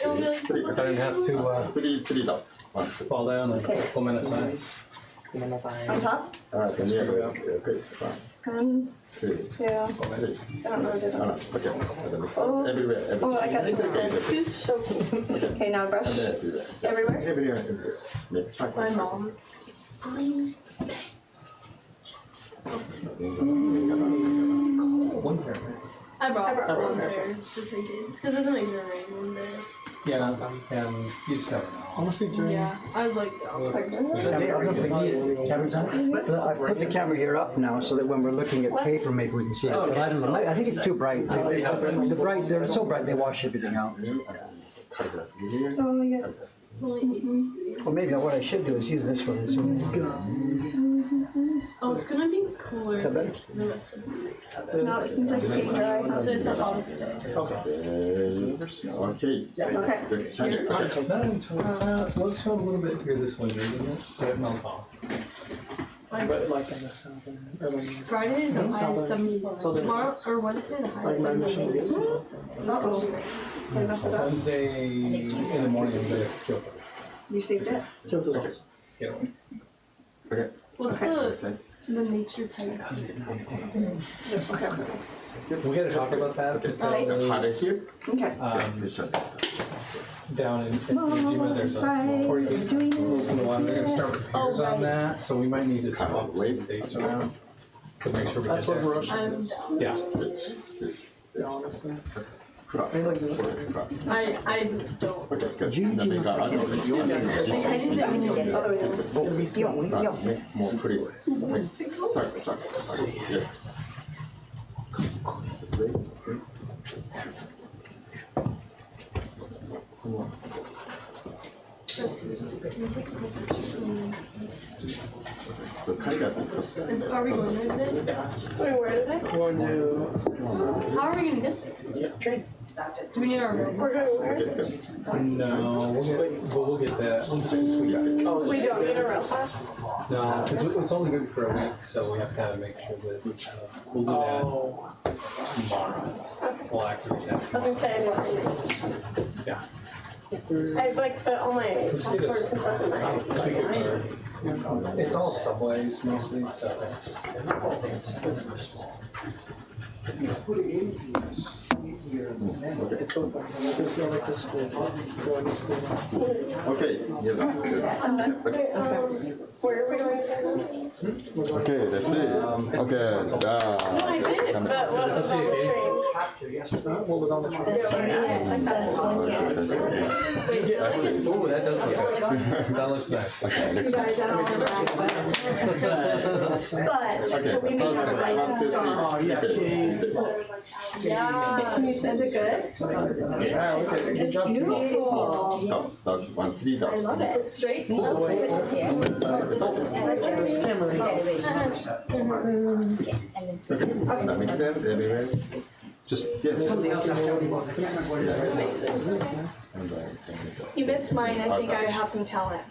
I didn't have to Three dots. fall down and pull in size. On top? Paste. Two, Yeah. three. I don't know what they're doing. Okay. Everywhere. Oh, I got some. Okay. So cool. Okay, now brush. Everywhere? Everywhere. Yes. My mom. One pair. I brought one pair just in case, because it's like gonna rain one day. Yeah, and you just never know. Honestly, during Yeah, I was like, oh, Camera's on? I've put the camera here up now so that when we're looking at paper, maybe we can see it. But I don't know, I think it's too bright. They're so bright, they wash everything out. Oh, yes. it's only 8. Well, maybe what I should do is use this one. Oh, it's gonna be cooler Is that better? the rest of the day. Now it seems like it's getting dry. So it's the hottest day. Okay. Okay. Let's try it. Let's have a little bit here this winter, so it melts off. but like in the southern urban. Friday the high is 70s. Tomorrow or Wednesday the high Like is my machine 70s. is. Did I mess it up? Wednesday in the morning, they kill them. You saved it? Kyoto's awesome. Get away. Okay. What's the nature type? Okay. We gotta talk about that because Harder here. Okay. Let's try this. down in Ujima, there's a small port gate close to the water. They're gonna start repairs on that, so we might need to swap some dates around to make sure we get That's what there. we're rushing. I'm down. Yeah. Yeah, honestly. I don't. Okay, good. Make more clear. Sorry. Yes. This way. So calligraphy. Are we going there today? Wait, where did I? Going to How are we gonna get there? train. Do we need our room? We're going where? Okay, good. No, we'll get that. Oh, We don't need a real pass. No, because it's only good for a week, so we have to kind of make sure that we'll do Oh. that tomorrow. We'll activate that. I was gonna say, I didn't. Yeah. I have like all my Just get passports and stuff in my. Speak it for, it's all subways mostly, so It's so fun. I like to see all like the school, going to school. Okay. Where are we going? Okay, let's see. Okay. I did, but what was on the train? What was on the train? Like this one, yeah. Wait, is it like a oh, that does look good. That looks nice. You guys, I don't remember. But we made some nice Oh, yeah, kidding. Yeah. Can you send it good? Yeah, look at it. Good job. Beautiful. Dots, 3 dots. I love it. It's straight. It's open. Camera. Okay, that makes sense everywhere. Just yes. Something else I'll tell you about. Yes. You missed mine. I think I have some talent.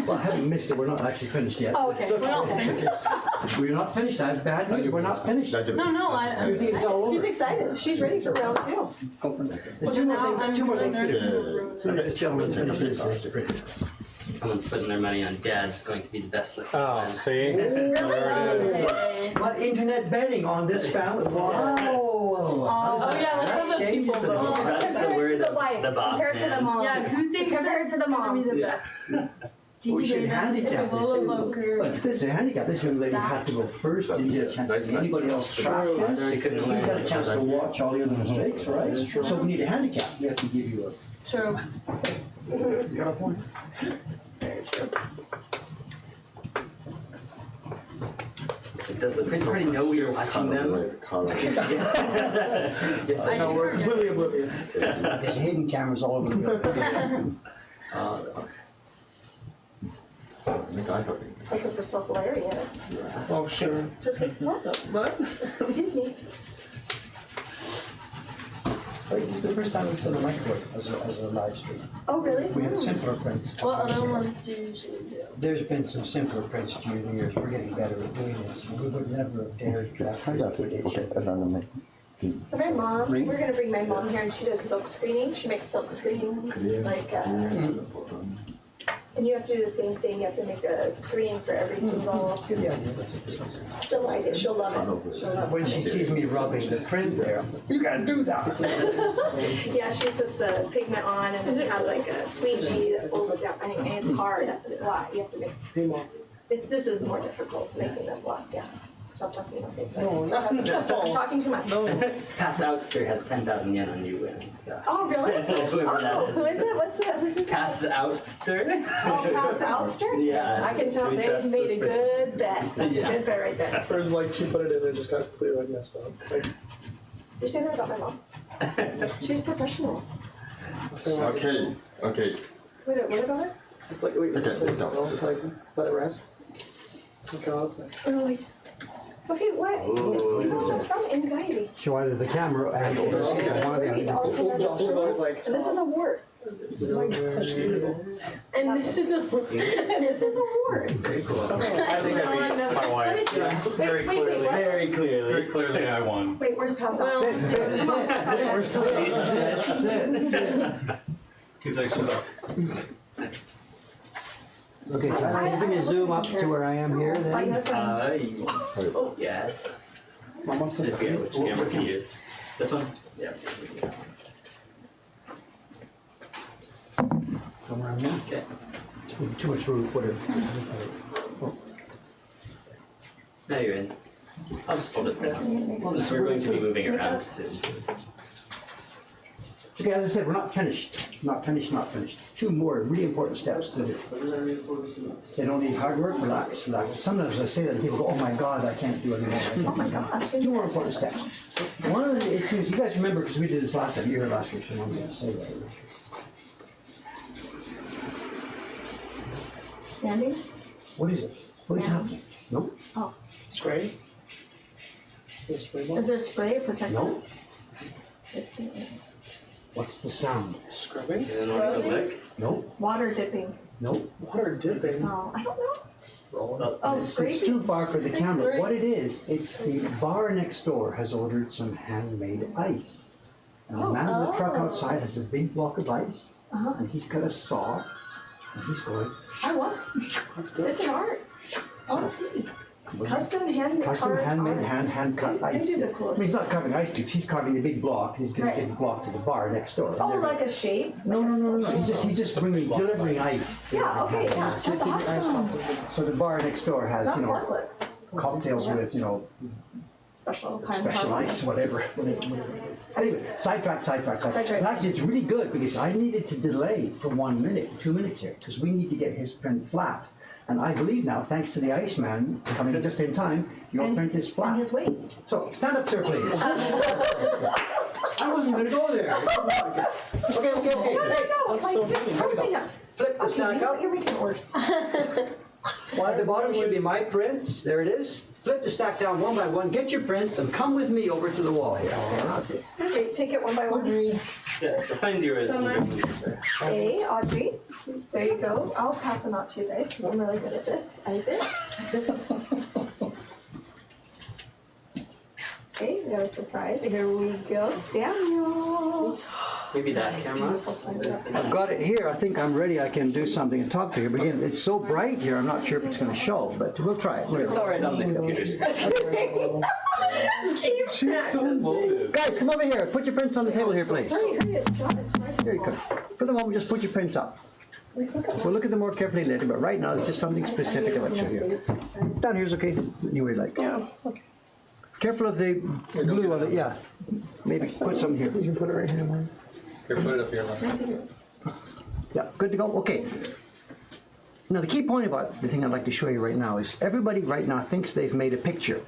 Well, I haven't missed it, we're not actually finished yet. Oh, okay. We're not finished. We're not finished, I have bad news, we're not finished. 大丈夫です。I'm You think it's all She's over? excited. She's ready for round 2. There's two more things to do. As soon as this gentleman finishes his print. Someone's putting their money on Dad's going to be the best looking Oh, one. see? There it is. What internet betting on this family? Wow. Oh, yeah, let's have the Changes people the vote. game. That's the Compare it word to the of wife. the Bob Compare it to the man. mom. Yeah, who thinks Compare it this to is the gonna be moms. the Yeah. best? We should handicap this. Lola Loker. Look, this is a handicap. This young lady had to go first. Didn't get a chance to see anybody else track this. They couldn't He's had a learn. chance to watch all the other mistakes, right? So we need a handicap. We have to give you a. True. It's got a point. Does the printer know we are watching them? Yes, I No, know. we're completely oblivious. There's hidden cameras all over the building. Because we're so hilarious. Oh, sure. Just like, what? What? Excuse me. I think this is the first time we've done a microwave as a live stream. Oh, really? We had simpler prints. What other ones do you usually do? There's been some simpler prints during the years. We're getting better at doing this. We would never have dared try to So my mom, we're gonna bring my mom here and she does silk screening. She makes silk screening like, and you have to do the same thing. You have to make a screening for every single. So like she'll love it. She'll love When it. she sees me rubbing the print there, you gotta do that. Yeah, she puts the pigment on and it has like a squeegee that pulls it down. I mean, it's hard. It's a lot. You have to make. This is more difficult making the blocks. Yeah. Stop talking. Okay, so I'm talking too much. Pass Outster has 10,000 yen on you winning. So. Oh really? Whoever that Oh, is. who is it? What's that? Who's this? Pass Outster? Oh, Pass Outster? Yeah. I can tell We they trust made a this good bet. That's a Yeah. good bet right there. Whereas like she put it in and just got completely like messed up. Like, You're saying that about my mom? She's professional. so, like, Okay, okay. Wait, what about her? it's like, wait, Okay, just hold wait, no. still, like, let it rest. Okay, it's like, Oh, like, okay, what? No, that's from anxiety. Show either the camera and or one of the other. Justin's always like, And this is a wart. And this is a. And this is a wart. Very cool. I think No, that'd be no. My Let me wife. see that. Very Wait, clearly. what? Very clearly. Very clearly I won. Wait, where's Pass Well, Outster? Sit. He's like, shut up. Okay, can you give me a zoom up to where I am here then? Yes. Mom wants I to forget which camera to use. This one? Yeah. Somewhere around there? Okay. Too much room, whatever. Now you're in. I'll just hold it there. So we're going to be moving around soon. Okay, as I said, we're not finished. Not finished. Two more really important steps to do. They don't need hard work, relax. Sometimes I say that and people go, oh my God, I can't do anymore. Oh my gosh. Two more important steps. One of the, it seems, you guys remember, because we did this last time, you were last year, so I'm going to say that. Standing? What is it? What is happening? No? spray. The spray ball. Is there spray or protectant? No? What's the sound? Scrubbing. No? Water dipping. No? Water dipping. No, I don't know. Roll. Oh, It's scraping. too far for the camera. Scrape. What it is, it's the bar next door has ordered some handmade ice. And the man in the truck outside has a big block of ice, and he's got a saw, and he's going, I want. That's good. It's an art. I want to see. Custom handmade. custom handmade, art. hand cut They ice. do the I coolest. mean, he's not carving ice cubes, he's carving a big block, he's gonna Right. give the block to the bar next door. and Oh, they're like a shape? No, he's just delivering ice. Yeah, okay, yeah, that's awesome. So the bar next door has, That's you know, marvelous. cocktails with, you know, Special kind special of ice, whatever. Anyway, sidetrack. Sidetrack. But actually, it's really good because I needed to delay for 1 minute, 2 minutes here, because we need to get his print flat. And I believe now, thanks to the Iceman coming just in time, your print is And flat. his weight. So, stand up, sir, please. I wasn't gonna go there. Okay. No, like just pressing up. Flip the Okay, you stack know up. what, you're making it worse. Well, at the bottom should be my prints. There it is. Flip the stack down one by one. Get your prints and come with me over to the wall here. Okay, take it one by one. Yes, the find your is. A, Audrey. There you go. I'll pass them out to you guys because I'm really good at this. Isaac. Okay, we got a surprise. Here we go, Samuel. Maybe that Nice, camera. beautiful sunglasses. I've got it here. I think I'm ready. I can do something and talk to you. But again, it's so bright here, I'm not sure if it's going to show, but we'll try it. It's all right on the computer screen. She's so loaded. Guys, come over here. Put your prints on the table here, please. Hurry, hurry, it's John, it's my Here you go. For the moment, just put your prints up. We'll look at them more carefully later, but right now it's just something specific about you here. Down here's okay. Anywhere you like. Yeah, okay. Careful of the blue on it. Yeah. Maybe put some here. You can put it right here, Mike. Here, put it up here, Mike. Yeah, good to go. Okay. Now the key point about the thing I'd like to show you right now is everybody right now thinks they've made a picture.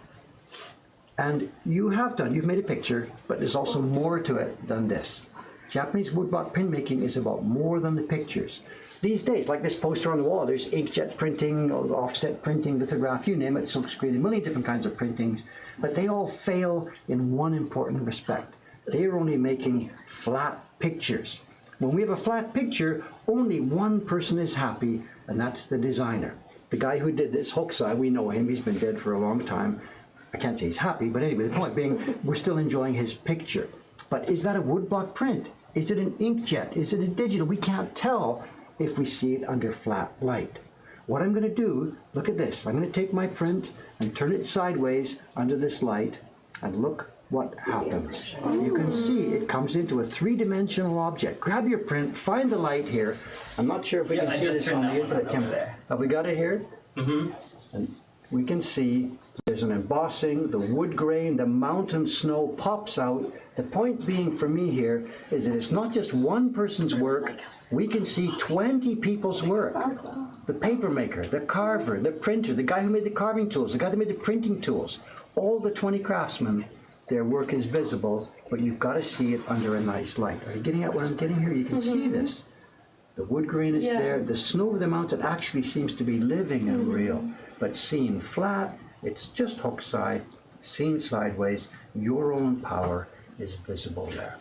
And you have done, you've made a picture, but there's also more to it than this. Japanese woodblock printmaking is about more than the pictures. These days, like this poster on the wall, there's inkjet printing, or offset printing, lithograph, you name it, silkscreen, a million different kinds of printings, but they all fail in one important respect. They are only making flat pictures. When we have a flat picture, only one person is happy, and that's the designer. The guy who did this, Hokusai, we know him, he's been dead for a long time. I can't say he's happy, but anyway, the point being, we're still enjoying his picture. But is that a woodblock print? Is it an inkjet? Is it a digital? We can't tell if we see it under flat light. What I'm going to do, look at this. I'm going to take my print and turn it sideways under this light, and look what happens. You can see it comes into a three-dimensional object. Grab your print, find the light here. I'm not sure if we can I see just this turned on that the one internet right over camera. there. Have we got it here? Mm-hmm. And we can see there's an embossing, the wood grain, the mountain snow pops out. The point being for me here is that it's not just one person's work, we can see 20 people's work. The paper maker, the carver, the printer, the guy who made the carving tools, the guy that made the printing tools, all the 20 craftsmen, their work is visible, but you've got to see it under a nice light. Are you getting at what I'm getting here? You can see this. The wood grain is there. The snow of the mountain actually seems to be living and real, but seen flat, it's just Hokusai. Seen sideways, your own power is visible there.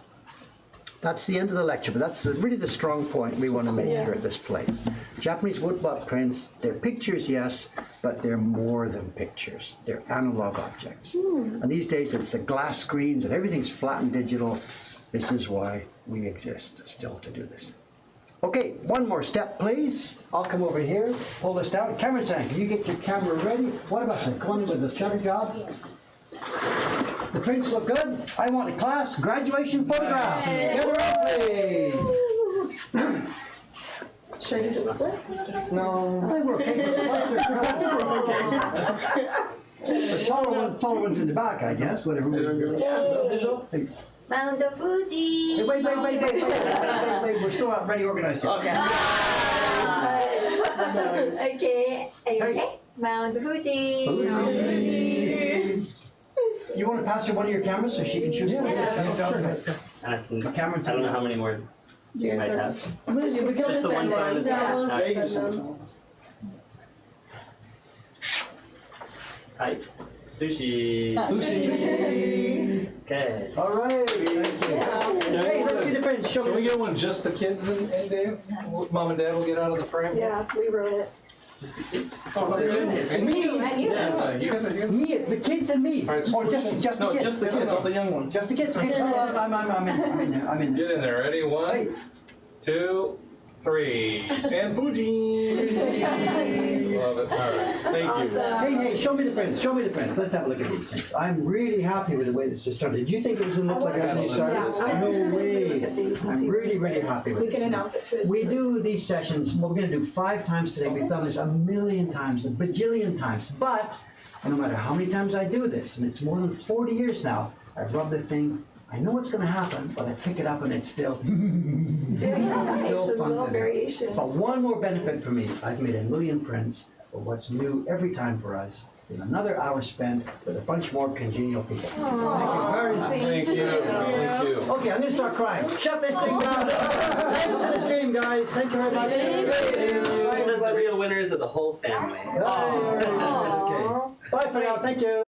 That's the end of the lecture, but that's really the strong point we want to make here at this place. Japanese woodblock prints, they're pictures, yes, but they're more than pictures. They're analog objects. And these days it's the glass screens and everything's flat and digital. This is why we exist still to do this. Okay, one more step, please. I'll come over here, pull this down. Cameron-san, can you get your camera ready? What about that? Go on with the shutter job. Yes. The prints look good. I want a class graduation photograph. Gather around, please. Should I do the splits? No, I think we're okay. The taller one's in the back, I guess. Whatever. Hey, Mount Fuji. wait. We're still not ready organized here. Okay. Are you Hey. okay? Mount Fuji. Fuji. You want to pass her one of your cameras so she can shoot? And I can, A camera I don't know how many more you might have. He'll Just just the send one time one. is Yeah, we'll enough. just send them. Hi. Sushi. Sushi. Okay. All right. Thank you. Hey, let's see the prints. Show Can we me. get one just the kids and Dave? Mom and Dad will get out of the frame? Yeah, we wrote it. Oh, no, And me. yeah, you guys are here. Me, the kids and me. All right, Or just no, the kids. just the kids, all the young ones. Just the kids. Okay. I'm in there. I'm in there. Get in there, ready? Hey. 1, 2, 3. And Fuji! Love it. All right, thank you. Hey, show me the prints. Show me the prints. Let's have a look at these things. I'm really happy with the way this has started. Did you think it was going to look like that when you started? Yeah, No look way. at these and I'm see really, really happy with We this. can announce it to his. We do these sessions, we're going to do 5 times today. We've done this a million times, a bajillion times. But no matter how many times I do this, and it's more than 40 years now, I rub the thing. I know what's going to happen, but I pick it up and it's still It's still a fun little to do. variation. But one more benefit for me, I've made a million prints, but what's new every time for us is another hour spent with a bunch more congenial people. Thank you very much. Thank you. Thank you. Okay, I'm going to start crying. Shut this thing down. Thanks to the stream, guys. Thank you very much. Bye, These are the everybody. real winners of the whole family. Bye. Okay. Bye for now. Thank you.